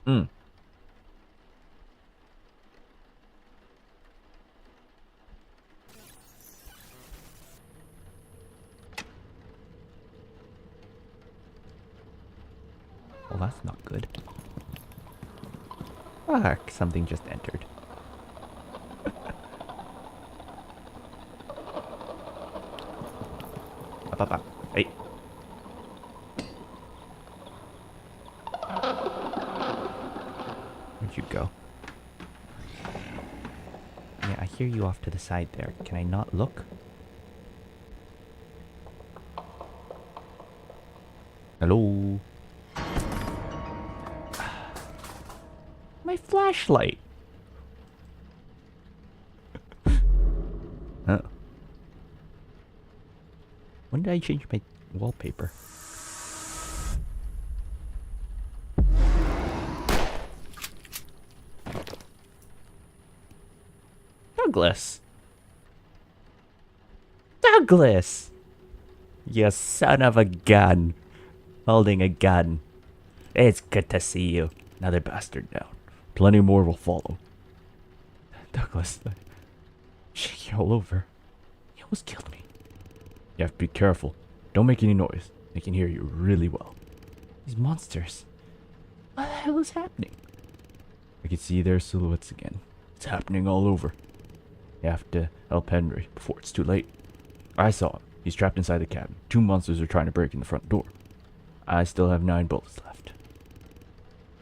Mm. Well, that's not good. Fuck, something just entered. Up. Hey. Where'd you go? Yeah, I hear you off to the side there. Can I not look? Hello? My flashlight! Huh. When did I change my wallpaper? Douglas! Douglas! You son of a gun. Holding a gun. It's good to see you. Another bastard down. Plenty more will follow. Douglas, shaking all over. He almost killed me. You have to be careful. Don't make any noise. They can hear you really well. These monsters. What the hell is happening? I can see their silhouettes again. It's happening all over. You have to help Henry before it's too late. I saw him. He's trapped inside the cabin. 2 monsters are trying to break in the front door. I still have 9 bullets left.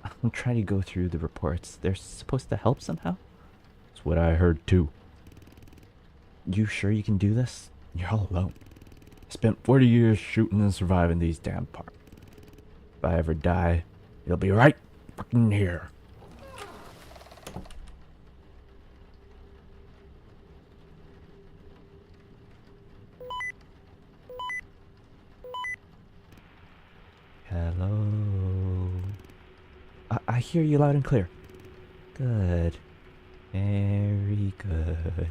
I'm trying to go through the reports. They're supposed to help somehow? That's what I heard too. You sure you can do this? You're all alone. I spent 40 years shooting and surviving these damn parks. If I ever die, it'll be right fucking here. I hear you loud and clear. Good. Very good.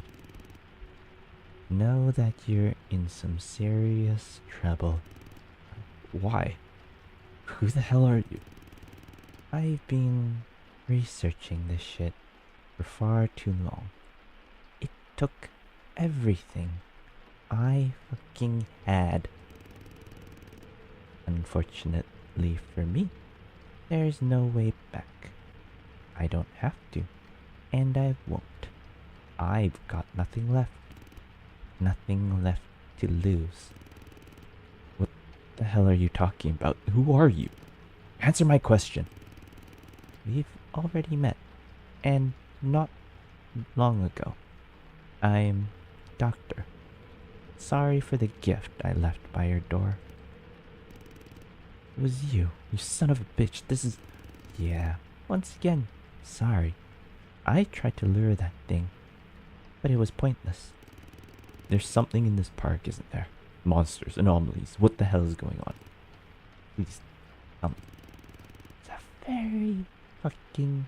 Know that you're in some serious trouble. Why? Who the hell are you? I've been researching this shit for far too long. It took everything I fucking had. Unfortunately for me, there's no way back. I don't have to, and I won't. I've got nothing left. Nothing left to lose. What the hell are you talking about? Who are you? Answer my question. We've already met, and not long ago. I'm Doctor. Sorry for the gift I left by your door. It was you son of a bitch. This is... Yeah, once again, sorry. I tried to lure that thing, but it was pointless. There's something in this park, isn't there? Monsters, anomalies. What the hell is going on? Please, It's a very fucking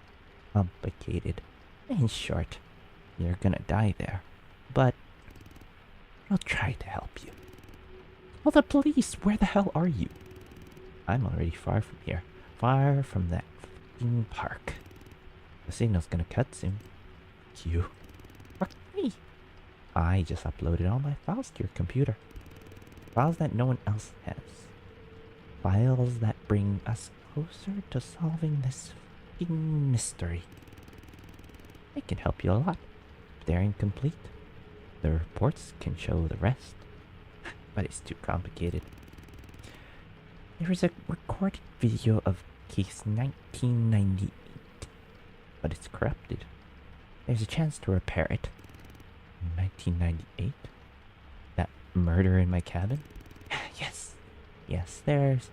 complicated. In short, you're gonna die there, but I'll try to help you. Well, the police, where the hell are you? I'm already far from here, far from that fucking park. The signal's gonna cut soon. You? Fuck me. I just uploaded all my files to your computer. Files that no one else has. Files that bring us closer to solving this fucking mystery. I can help you a lot. If they're incomplete, the reports can show the rest. But it's too complicated. There is a recorded video of case 1998, but it's corrupted. There's a chance to repair it. 1998? That murder in my cabin? Yes. Yes, there's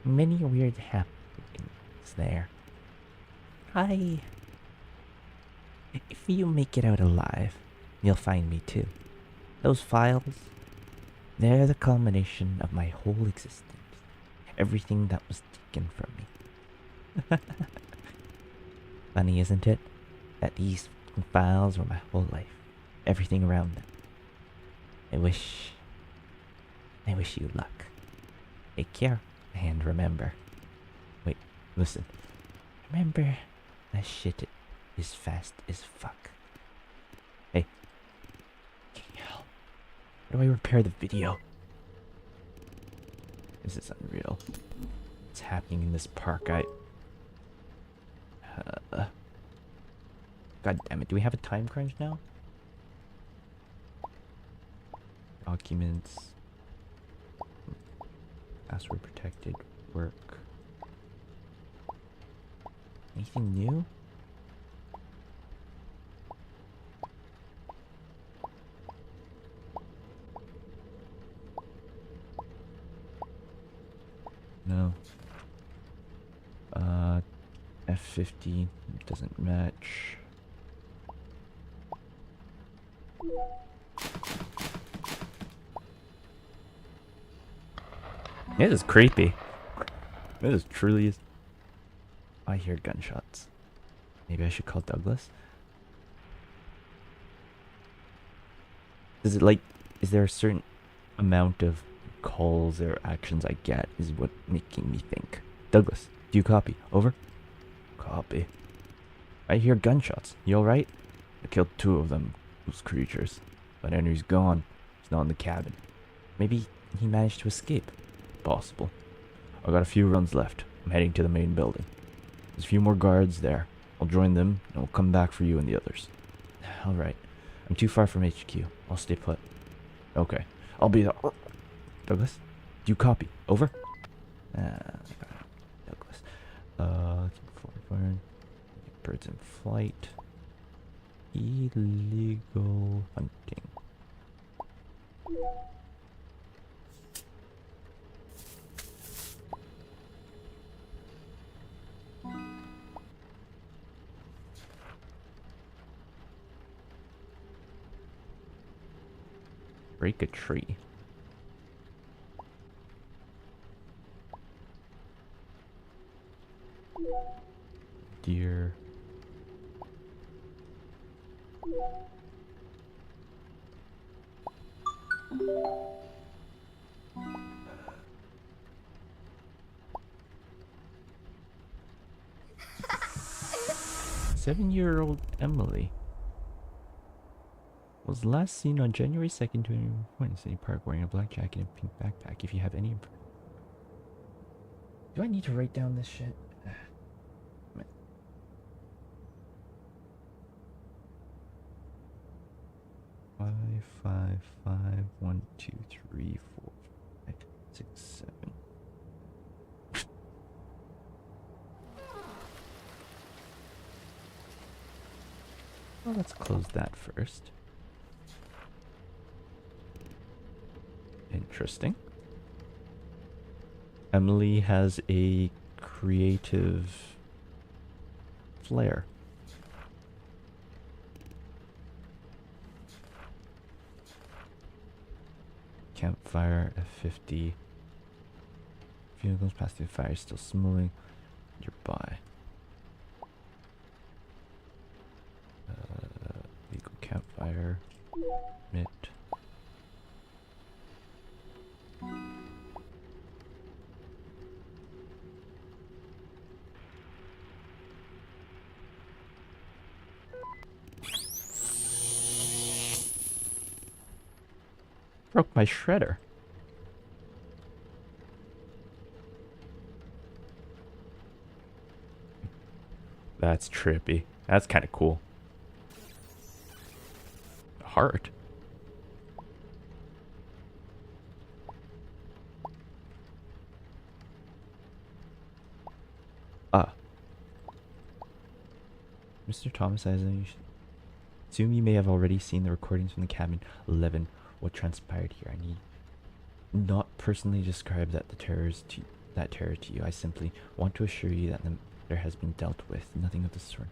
many weird happenings there. If you make it out alive, you'll find me too. Those files, they're the culmination of my whole existence. Everything that was taken from me. Funny, isn't it? That these files were my whole life. Everything around them. I wish you luck. Take care, and remember. Wait, listen. Remember that shit is fast as fuck. Hey. How do I repair the video? This is unreal. What's happening in this park? God damn it. Do we have a time crunch now? Documents. Password protected. Work. Anything new? No. F50 doesn't match. This is creepy. This is truly is. I hear gunshots. Maybe I should call Douglas. Is it like, is there a certain amount of calls or actions I get is what making me think? Douglas, do you copy? Over? Copy. I hear gunshots. You alright? I killed 2 of them, those creatures. But Henry's gone. He's not in the cabin. Maybe he managed to escape. Possible. I got a few runs left. I'm heading to the main building. There's a few more guards there. I'll join them, and I'll come back for you and the others. Alright. I'm too far from HQ. I'll stay put. Okay. I'll be there. Douglas, do you copy? Over? Douglas. Birds in flight. Illegal hunting. Break a tree. deer. Seven-year-old Emily was last seen on January 2nd, 2020 in City Park wearing a black jacket and pink backpack. If you have any... Do I need to write down this shit? 5, 5, 5, 1, 2, 3, 4, 5, 6, 7. Well, let's close that first. Interesting. Emily has a creative flair. Campfire F50. Vehicles past the fire still smoldering nearby. Legal campfire. Mitt. Broke my shredder. That's trippy. That's kind of cool. Heart. Mr. Thomas, I assume you may have already seen the recordings from the cabin 11. What transpired here? I need not personally describe that terror to you. I simply want to assure you that the matter has been dealt with. Nothing of the sort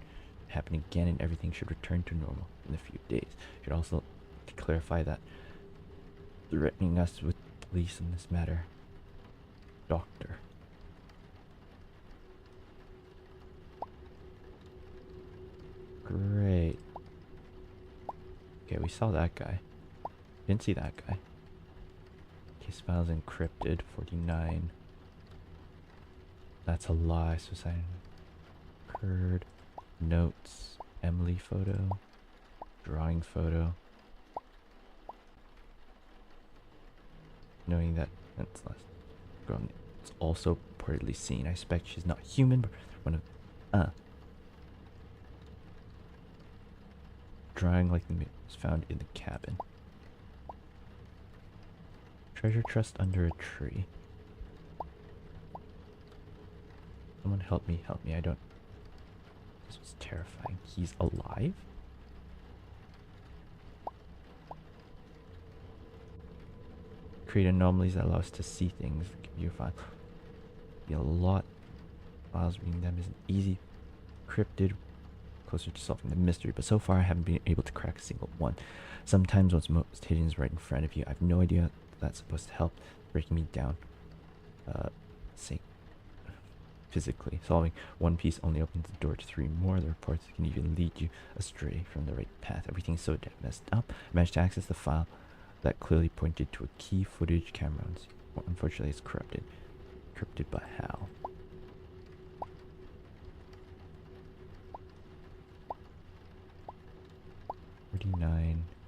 happen again, and everything should return to normal in a few days. Should also clarify that threatening us with police in this matter. Doctor. Great. Okay, we saw that guy. Didn't see that guy. Case files encrypted. 49. That's a lie. Suicide occurred. Notes. Emily photo. Drawing photo. Knowing that that's less grown. It's also reportedly seen. I suspect she's not human, but one of drawing like the was found in the cabin. Treasure chest under a tree. Someone help me, help me. I don't... This was terrifying. He's alive? Create anomalies that allow us to see things. Computer file. Be a lot. Files reading them isn't easy. Cryptid. Closer to solving the mystery, but so far I haven't been able to crack a single one. Sometimes what's most hidden is right in front of you. I have no idea that's supposed to help breaking me down. Say physically. Solving one piece only opens the door to 3 more. The reports can even lead you astray from the right path. Everything's so messed up. I managed to access the file that clearly pointed to a key footage camera. Well, unfortunately, it's corrupted. Corrupted by how?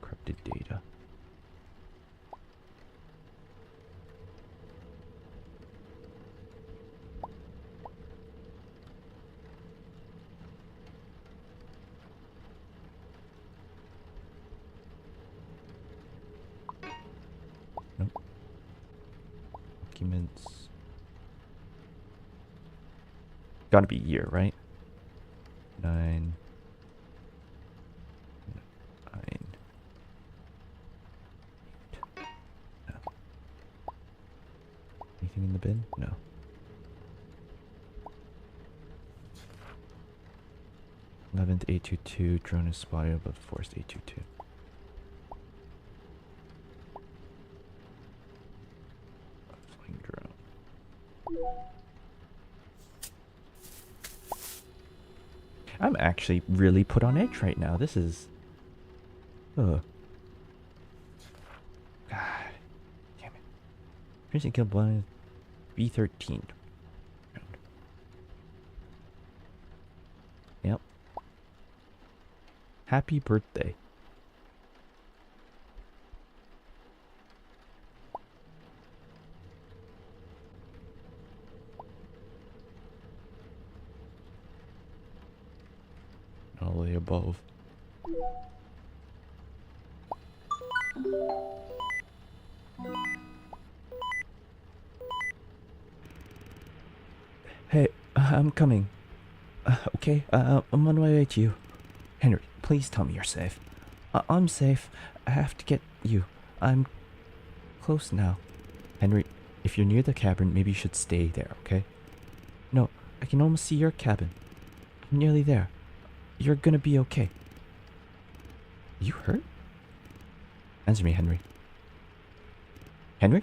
Corrupted data. Nope. Documents. Gotta be year, right? 9. Anything in the bin? No. 11th 822. Drone is spotted above the forest 822. Flying drone. I'm actually really put on edge right now. This is... Ugh. God. Damn it. Prison killed blind. B13. Yep. Happy birthday. All the above. Hey, I'm coming. Okay, I'm on my way to you. Henry, please tell me you're safe. I'm safe. I have to get you. I'm close now. Henry, if you're near the cabin, maybe you should stay there, okay? No, I can almost see your cabin. I'm nearly there. You're gonna be okay. You hurt? Answer me, Henry. Henry?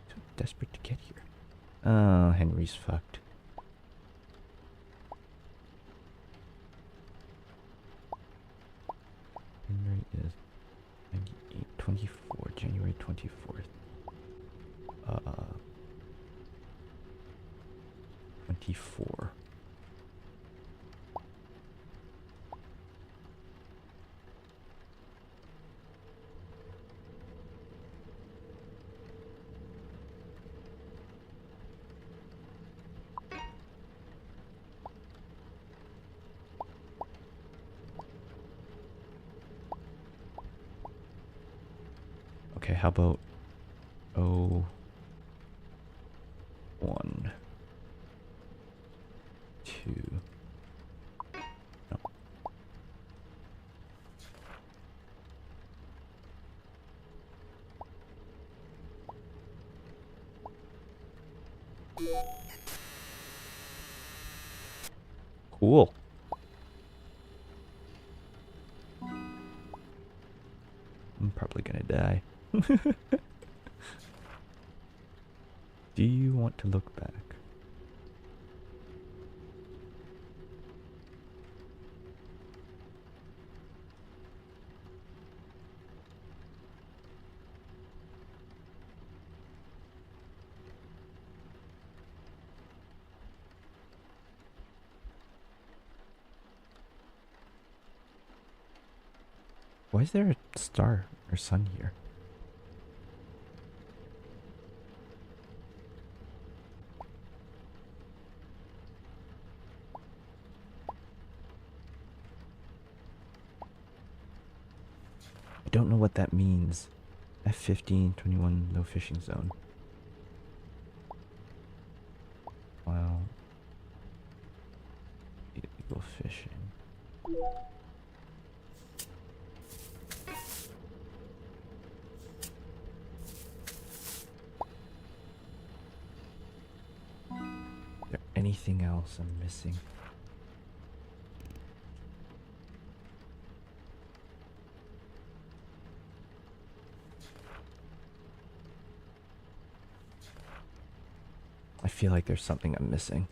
So desperate to get here. Oh, Henry's fucked. Henry is 98, 24, January 24th. 24. Okay, how about 1, 2. No. Cool. I'm probably gonna die. Do you want to look back? Why is there a star or sun here? I don't know what that means. F15, 21, no fishing zone. Wow. Illegal fishing. Is there anything else I'm missing? I feel like there's something I'm missing.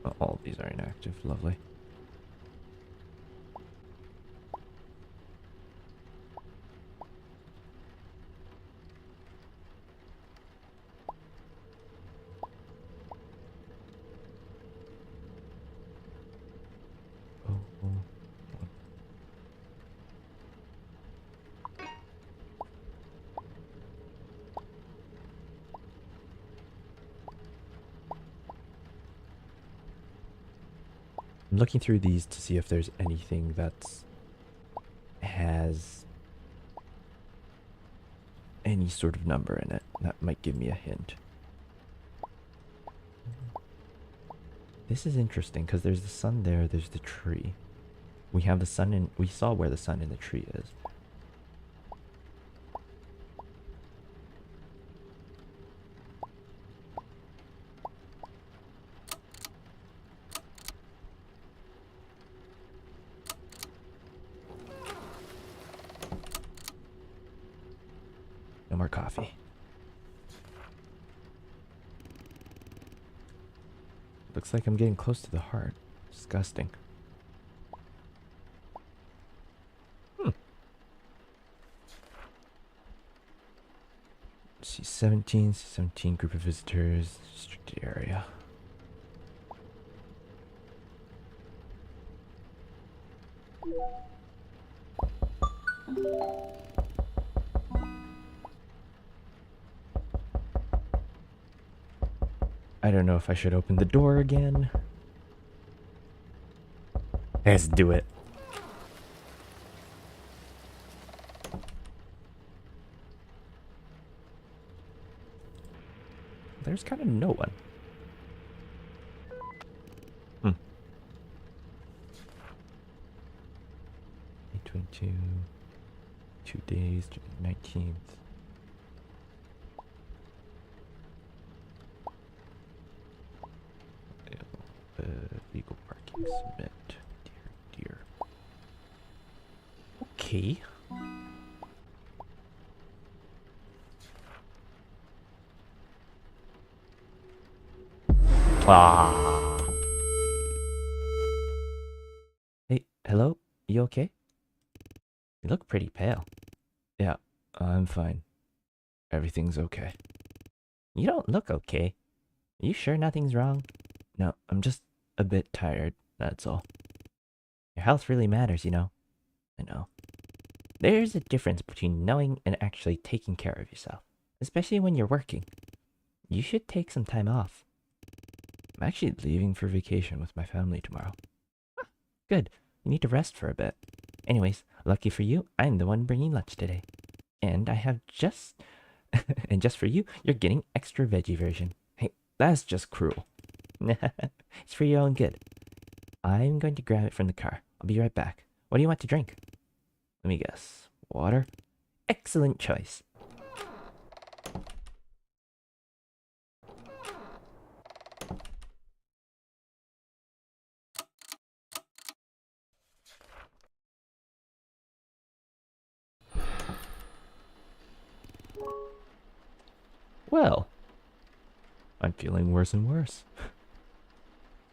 Oh, all of these are inactive. Lovely. Oh. I'm looking through these to see if there's anything that's has any sort of number in it that might give me a hint. This is interesting because there's the sun there, there's the tree. We have the sun in, we saw where the sun in the tree is. coffee. Looks like I'm getting close to the heart. Disgusting. See 17 group of visitors, restricted area. I don't know if I should open the door again. Let's do it. There's kind of no one. 822. 2 days, 19th. Legal parking submit. Dear. Okay. Ah. Hey, hello? You okay? You look pretty pale. Yeah, I'm fine. Everything's okay. You don't look okay. Are you sure nothing's wrong? No, I'm just a bit tired, that's all. Your health really matters, you know. I know. There's a difference between knowing and actually taking care of yourself, especially when you're working. You should take some time off. I'm actually leaving for vacation with my family tomorrow. Good. You need to rest for a bit. Anyways, lucky for you, I'm the one bringing lunch today. And I have just... and just for you, you're getting extra veggie version. Hey, that's just cruel. It's for your own good. I'm going to grab it from the car. I'll be right back. What do you want to drink? Let me guess. Water? Excellent choice. Well, I'm feeling worse and worse.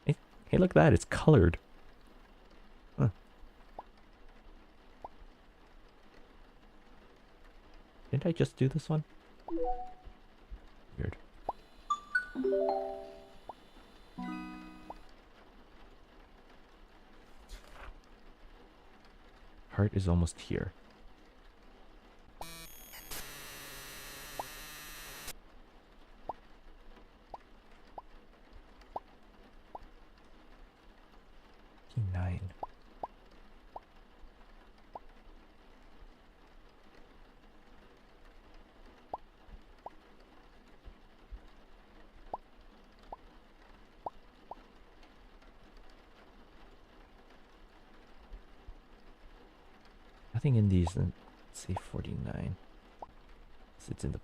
Hey, look at that. It's colored. Huh. Didn't I just do this one? Weird. Heart is almost here. Nine. Nothing in these. Let's say 49. So it's in the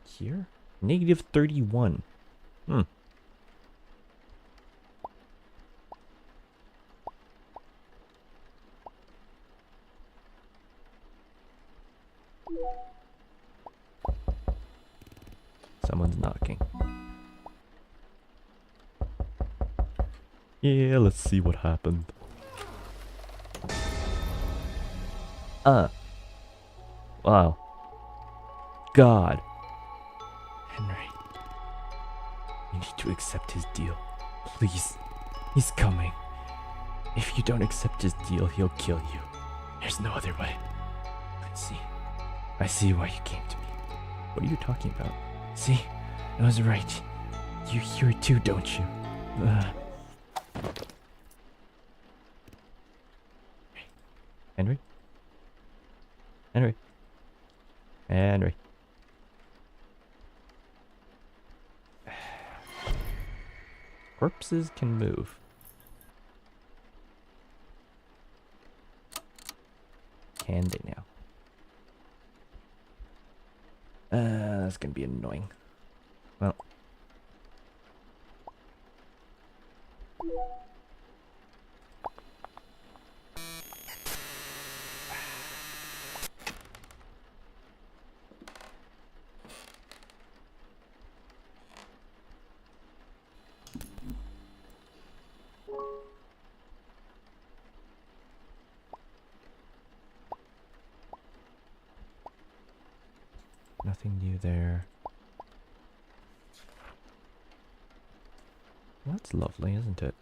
here. Negative 31. Someone's knocking. Yeah, let's see what happened. Wow. God. Henry. You need to accept his deal. Please. He's coming. If you don't accept his deal, he'll kill you. There's no other way. I see why you came to me. What are you talking about? See? I was right. You hear it too, don't you? Henry? Henry? Henry? Corpses can move. Can they now? That's gonna be annoying. Well. Nothing new there. That's lovely, isn't it?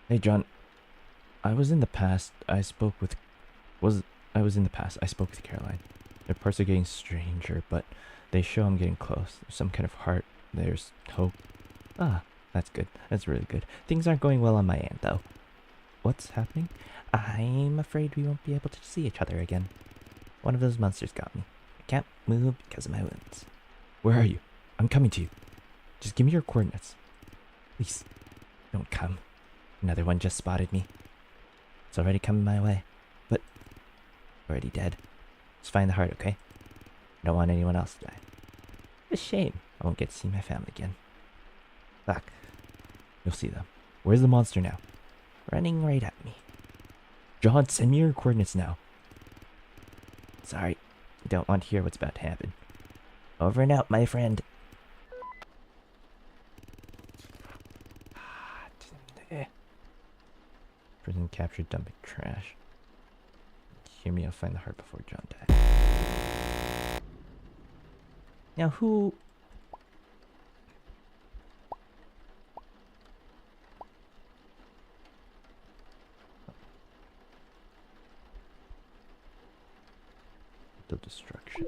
Hey John, I was in the past. I spoke with Caroline. Their parts are getting stranger, but they show I'm getting close. There's some kind of heart. There's hope. Ah, that's good. That's really good. Things aren't going well on my end, though. What's happening? I'm afraid we won't be able to see each other again. One of those monsters got me. I can't move because of my wounds. Where are you? I'm coming to you. Just give me your coordinates. Please, don't come. Another one just spotted me. It's already coming my way, but already dead. Just find the heart, okay? I don't want anyone else to die. It's a shame I won't get to see my family again. Fuck. You'll see them. Where's the monster now? Running right at me. John, send me your coordinates now. Sorry, don't want to hear what's about to happen. Over and out, my friend. Prison captured dumping trash. Hear me, I'll find the heart before John dies. Now who... The destruction.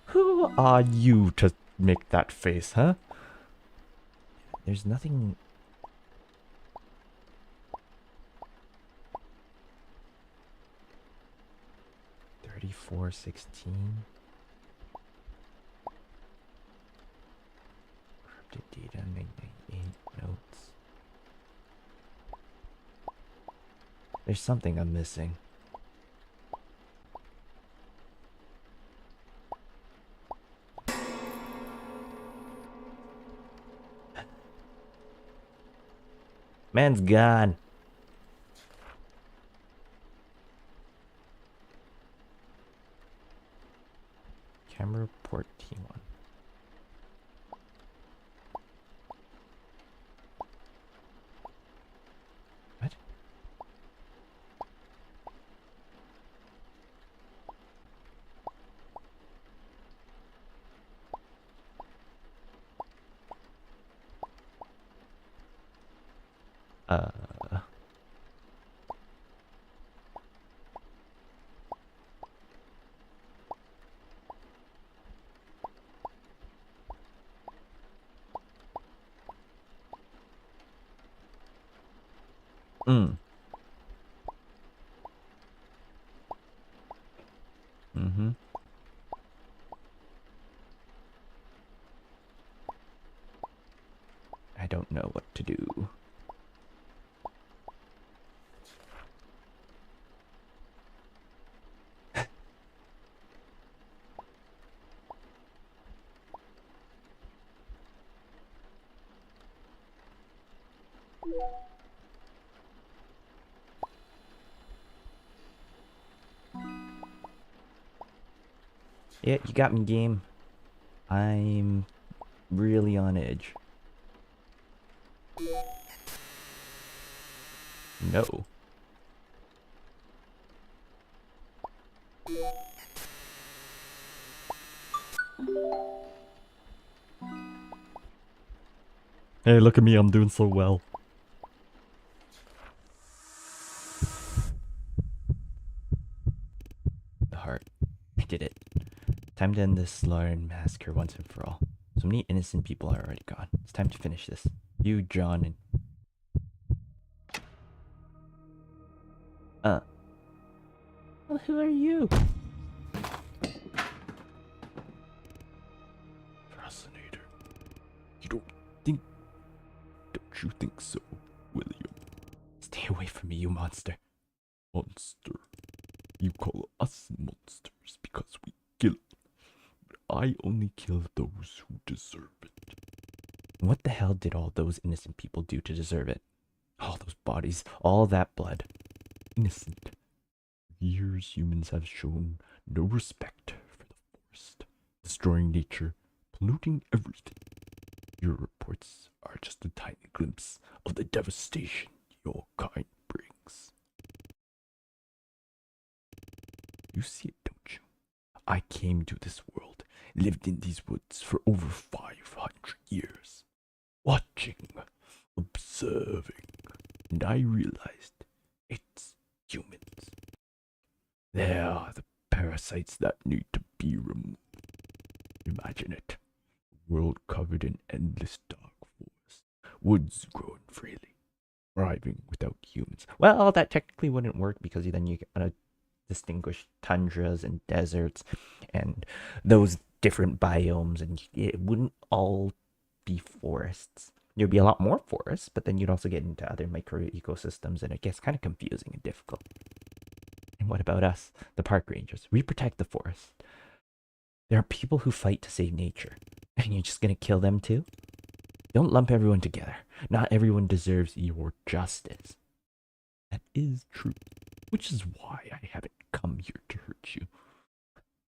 Who are you to make that face, huh? There's nothing... 3416. Corrupted data, magnate notes. There's something I'm missing. Man's gone. Camera report T1. What? Uh... Mm. Mm-hmm. I don't know what to do. Yeah, you got me, game. I'm really on edge. No. Hey, look at me, I'm doing so well. The heart. I did it. Time to end this slaughter and massacre once and for all. So many innocent people are already gone. It's time to finish this. You, John, and... Well, who are you? Fascinator. Don't you think so, William? Stay away from me, you monster. Monster. You call us monsters because we kill. I only kill those who deserve it. What the hell did all those innocent people do to deserve it? All those bodies, all that blood. Innocent. Years years, humans have shown no respect for the forest, destroying nature, polluting everything. Your reports are just a tiny glimpse of the devastation your kind brings. You see it, don't you? I came to this world, lived in these woods for over 500 years, watching, observing, and I realized it's humans. They are the parasites that need to be removed. Imagine it. A world covered in endless dark forests, woods growing freely, thriving without humans. Well, that technically wouldn't work because then you gotta distinguish tundras and deserts and those different biomes, and it wouldn't all be forests. There'd be a lot more forests, but then you'd also get into other micro ecosystems, and it gets kind of confusing and difficult. And what about us, the park rangers? We protect the forest. There are people who fight to save nature, and you're just gonna kill them too? Don't lump everyone together. Not everyone deserves your justice. That is true, which is why I haven't come here to hurt you.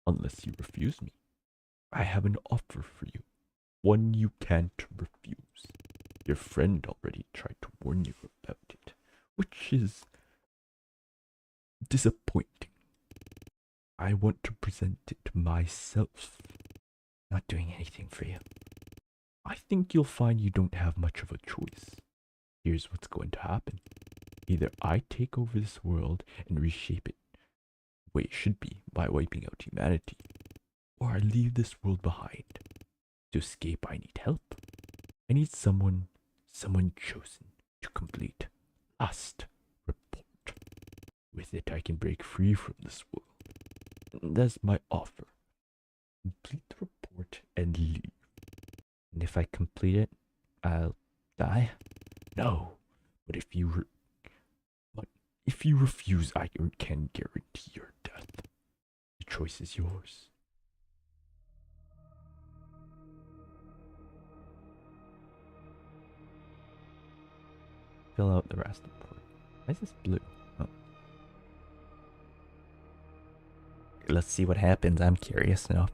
Unless you refuse me. I have an offer for you, one you can't refuse. Your friend already tried to warn you about it, which is disappointing. I want to present it myself. Not doing anything for you. I think you'll find you don't have much of a choice. Here's what's going to happen. Either I take over this world and reshape it the way it should be by wiping out humanity, or I leave this world behind. To escape, I need help. I need someone chosen to complete last report. With it, I can break free from this world. That's my offer. Complete the report and leave. And if I complete it, I'll die? No, but if you refuse, I can guarantee your death. The choice is yours. Fill out the rest of the report. Why is this blue? Oh. Okay, let's see what happens. I'm curious now.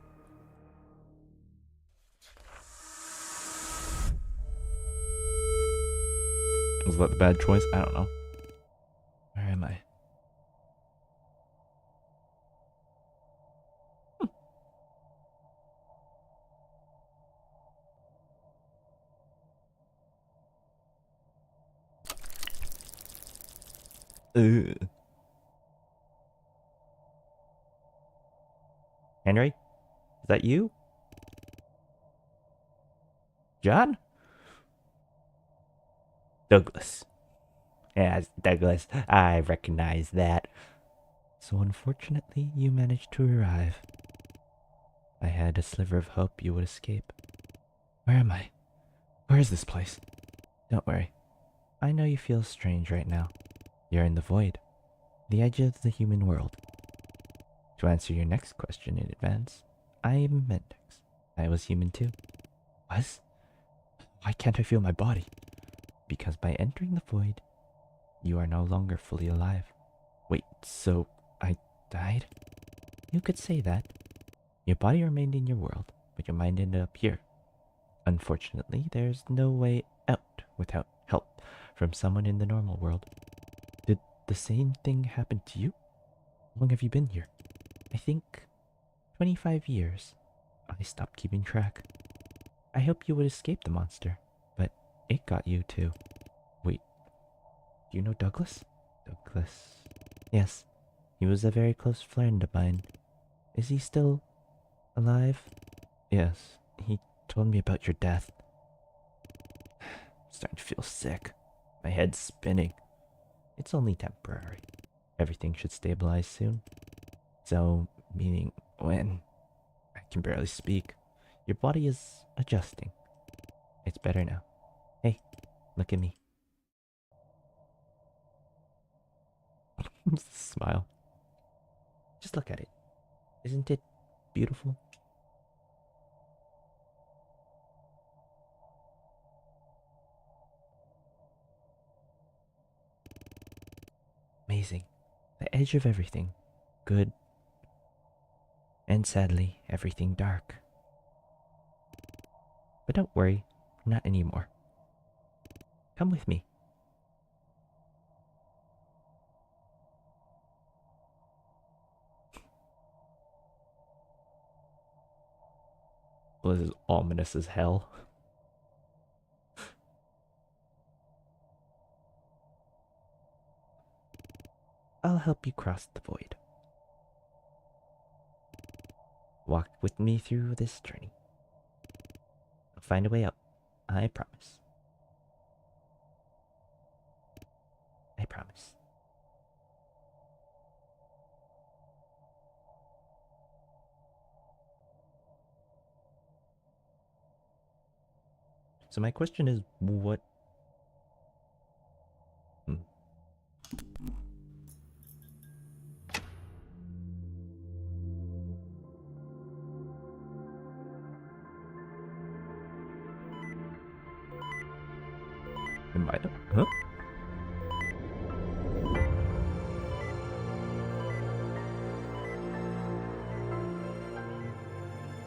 Was that the bad choice? I don't know. Where am I? Ugh. Henry? Is that you? John? Douglas. Yes, Douglas. I recognize that. So unfortunately, you managed to arrive. I had a sliver of hope you would escape. Where am I? Where is this place? Don't worry. I know you feel strange right now. You're in the void, the edge of the human world. To answer your next question in advance, I am Mendex. I was human too. Was? Why can't I feel my body? Because by entering the void, you are no longer fully alive. Wait, so I died? You could say that. Your body remained in your world, but your mind ended up here. Unfortunately, there's no way out without help from someone in the normal world. Did the same thing happen to you? How long have you been here? I think 25 years. I stopped keeping track. I hoped you would escape the monster, but it got you too. Wait, do you know Douglas? Douglas. Yes, he was a very close friend of mine. Is he still alive? Yes, he told me about your death. I'm starting to feel sick. My head's spinning. It's only temporary. Everything should stabilize soon. So, meaning when? I can barely speak. Your body is adjusting. It's better now. Hey, look at me. Smile. Just look at it. Isn't it beautiful? Amazing. The edge of everything. good. And sadly, everything dark. But don't worry, not anymore. Come with me. Well, this is ominous as hell. I'll help you cross the void. Walk with me through this journey. I'll find a way out. I promise. I promise. So my question is, what? Am I? Huh?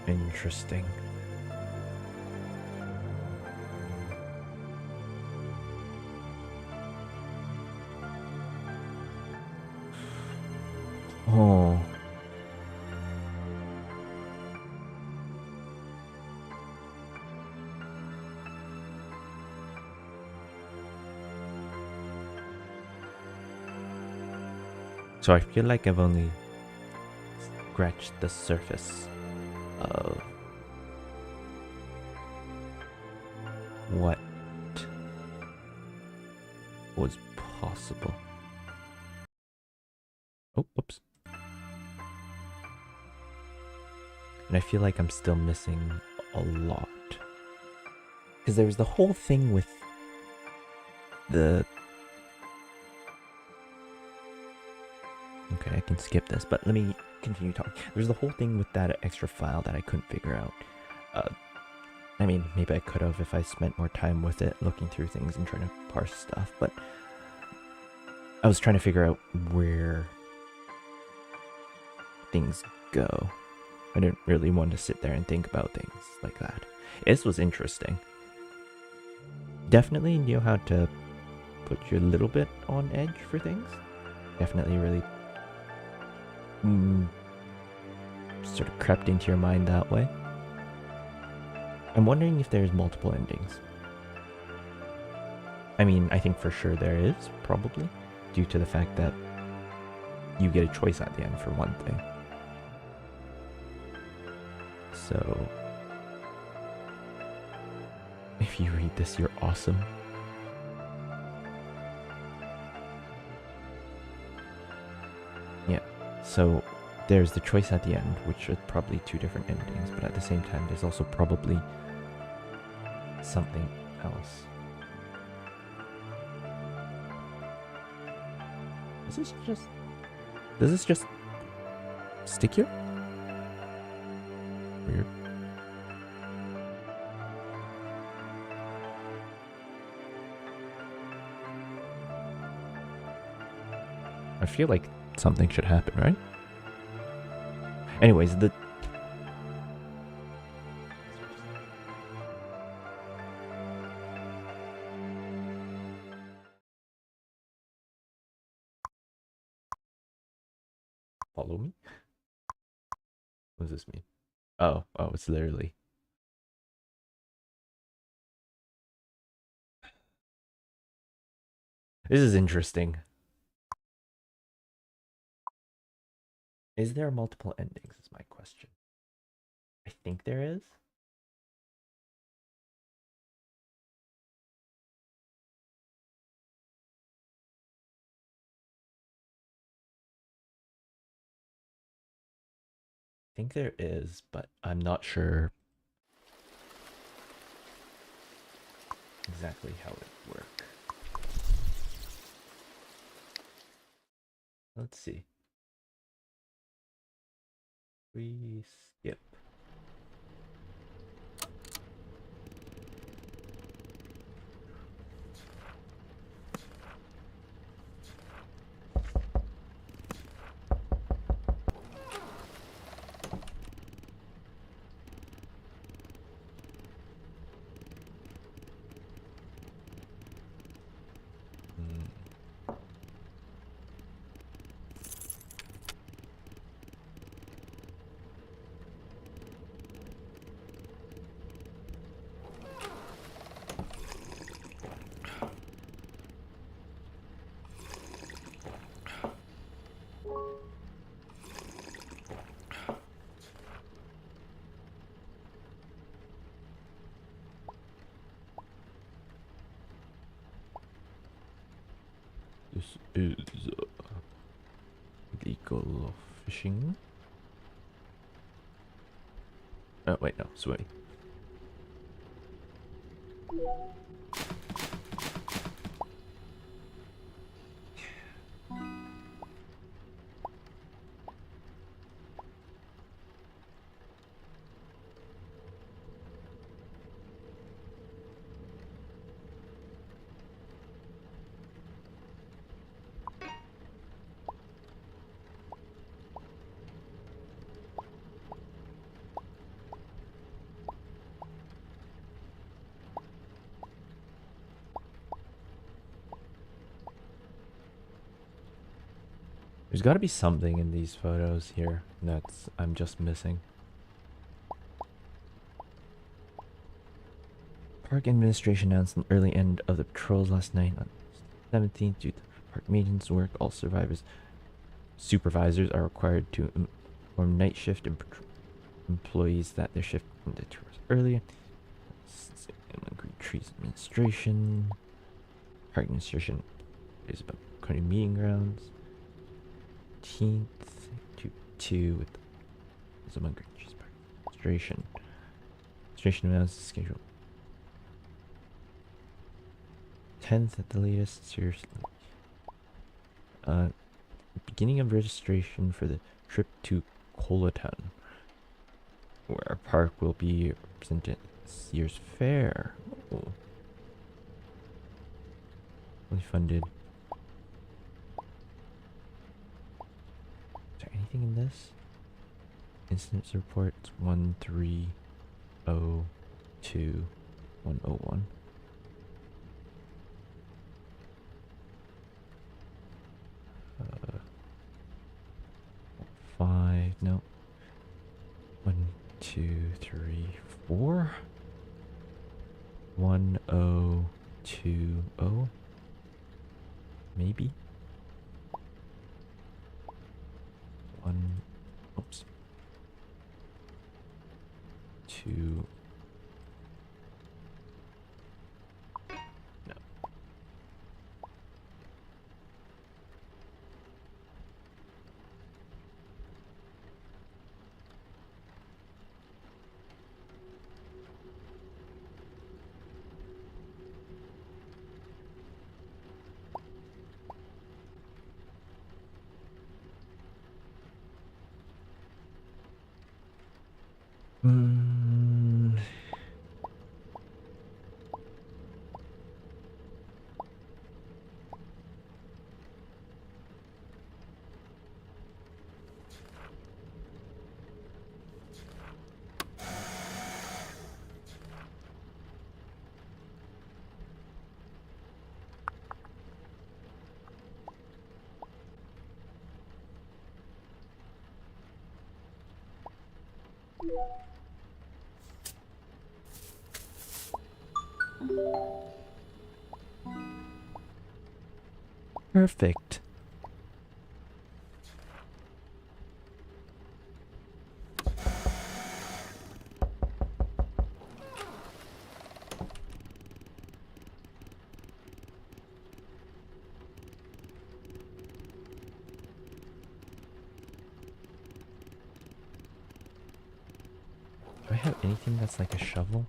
Interesting. Oh. So I feel like I've only scratched the surface of what was possible. Oh, whoops. And I feel like I'm still missing a lot. Because there was the whole thing with the... Okay, I can skip this, but let me continue talking. There's the whole thing with that extra file that I couldn't figure out. I mean, maybe I could have if I spent more time with it, looking through things and trying to parse stuff, but I was trying to figure out where things go. I didn't really want to sit there and think about things like that. This was interesting. Definitely knew how to put you a little bit on edge for things. Definitely really sort of crept into your mind that way. I'm wondering if there's multiple endings. I mean, I think for sure there is, probably, due to the fact that you get a choice at the end for one thing. So, if you read this, you're awesome. Yeah, so there's the choice at the end, which are probably two different endings, but at the same time, there's also probably something else. Does this just stick here? Weird. I feel like something should happen, right? Anyways, the... Follow me? What does this mean? Oh, it's literally... This is interesting. Is there multiple endings is my question. I think there is. I think there is, but I'm not sure exactly how it works. Let's see. We skip. This is illegal fishing. Oh, wait, no, swimming. There's got to be something in these photos here that's I'm just missing. Park administration announced an early end of the patrols last night on 17th due to park maintenance work. All supervisors are required to inform night shift and employees that their shift ended 2 hours earlier. Green Trees administration. Park administration is about 20 meeting grounds. 18th to 2 with Zaman Green Trees Park administration. Administration announced the schedule. 10th at the latest. Seriously. Beginning of registration for the trip to Colaton, where our park will be represented this year's fair. Oh. Fully funded. Is there anything in this? Incidents reports 1302101. 5, no. 1, 2, 3, 4. 1020. Maybe. Oops. 2. No. Perfect. Do I have anything that's like a shovel?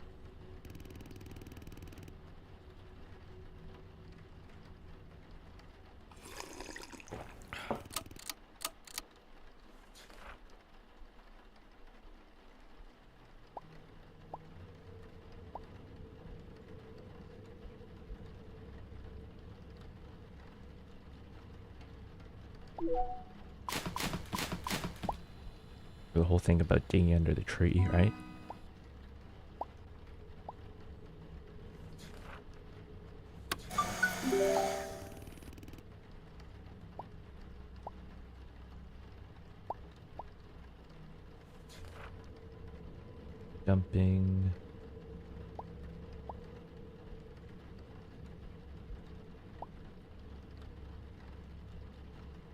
The whole thing about digging under the tree, right? Dumping.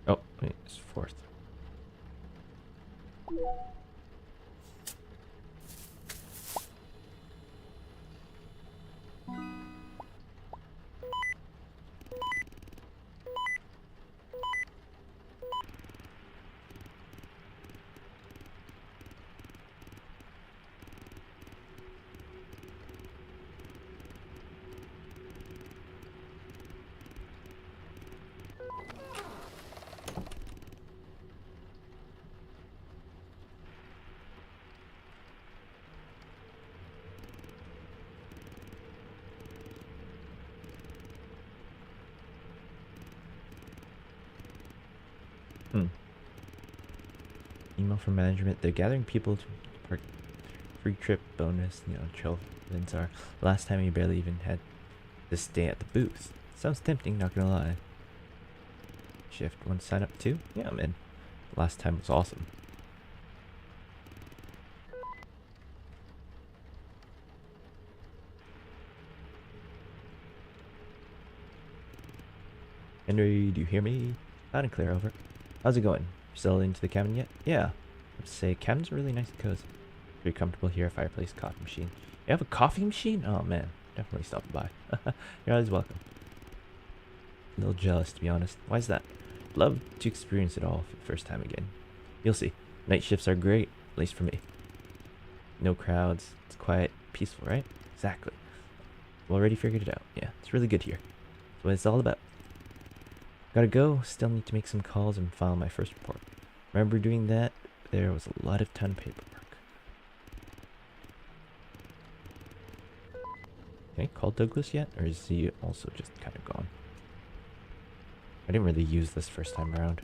Oh, wait, it's 4th. email from management. They're gathering people to park. Free trip bonus. Chill events are. Last time you barely even had to stay at the booth. Sounds tempting, not gonna lie. Shift one sign up too? Yeah, man. Last time was awesome. Henry, do you hear me? Loud and clear, over. How's it going? Settled into the cabin yet? Yeah. I'd say cabin's really nice and cozy. Pretty comfortable here, fireplace, coffee machine. You have a coffee machine? Oh man, definitely stop by. You're always welcome. A little jealous, to be honest. Why's that? Love to experience it all for the first time again. You'll see. Night shifts are great, at least for me. No crowds. It's quiet, peaceful, right? Exactly. I've already figured it out. Yeah, it's really good here. That's what it's all about. Gotta go. Still need to make some calls and file my first report. Remember doing that? There was a lot of ton of paperwork. Okay, called Douglas yet? Or is he also just kind of gone? I didn't really use this first time around.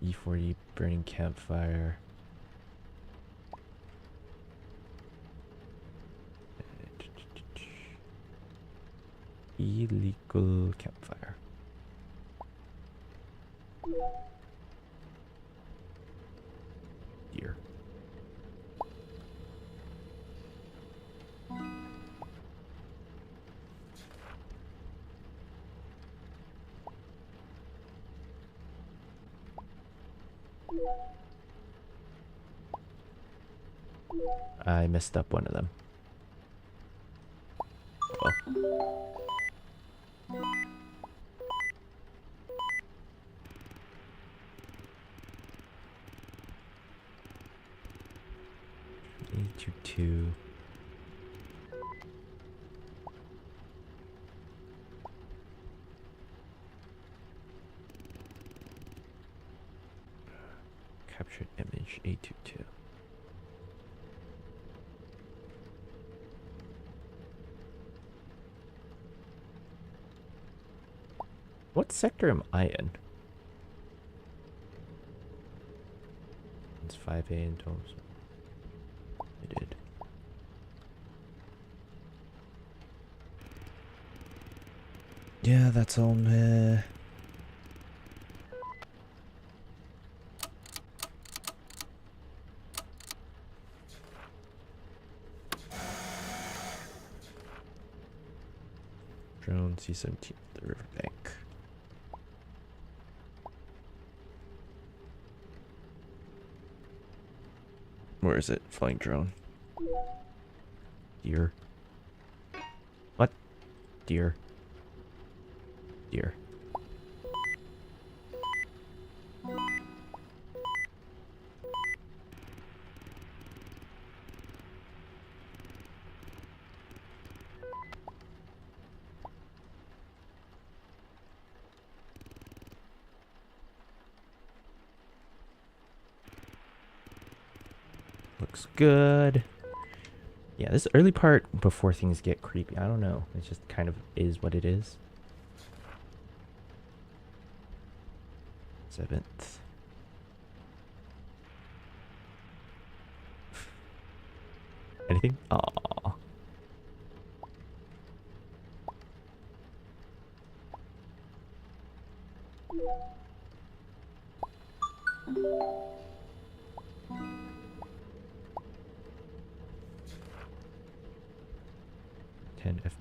E40 burning campfire. Illegal campfire. Deer. I messed up one of them. Well. E22. Captured image A22. What sector am I in? It's 5A in total. I did. Yeah, that's all. Drone C-17, the riverbank. Where is it? Flying drone. Deer. What? Deer. Deer. Looks good. Yeah, this early part before things get creepy, I don't know. It just kind of is what it is. 7th. Anything? Aww.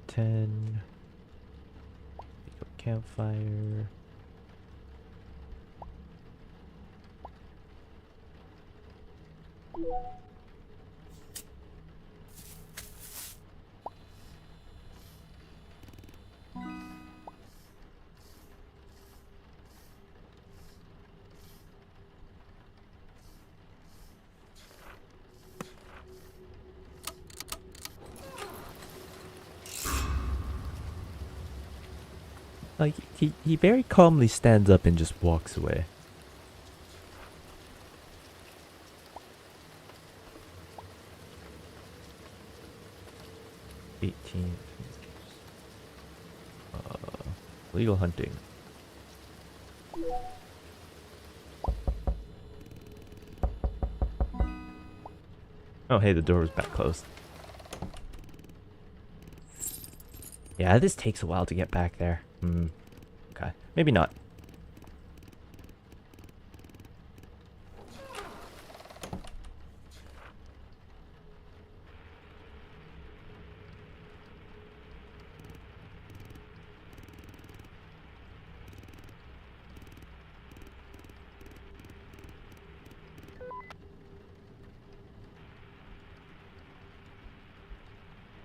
F10. Campfire. Like, he very calmly stands up and just walks away. Legal hunting. Oh, hey, the door was back closed. Yeah, this takes a while to get back there. Okay. Maybe not.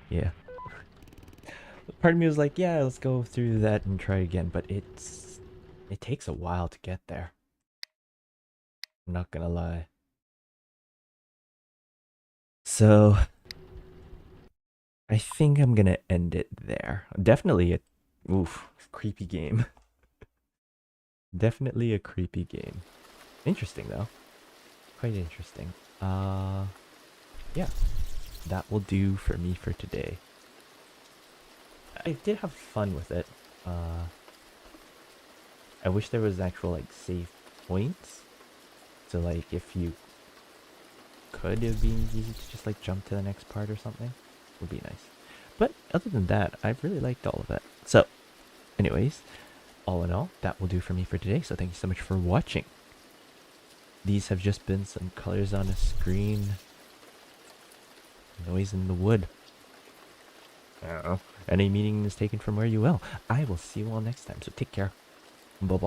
Yeah. Part of me was like, yeah, let's go through that and try again, but it takes a while to get there. I'm not gonna lie. So I think I'm gonna end it there. Definitely a creepy game. Definitely a creepy game. Interesting though. Quite interesting. Yeah. That will do for me for today. I did have fun with it. I wish there was actual like save points. So like if you could, it would be easy to just like jump to the next part or something. Would be nice. But other than that, I've really liked all of it. So, anyways, all in all, that will do for me for today. So thank you so much for watching. These have just been some colors on a screen. Noise in the wood. I don't know. Any meaning is taken from where you will. I will see you all next time. So take care. Bye bye.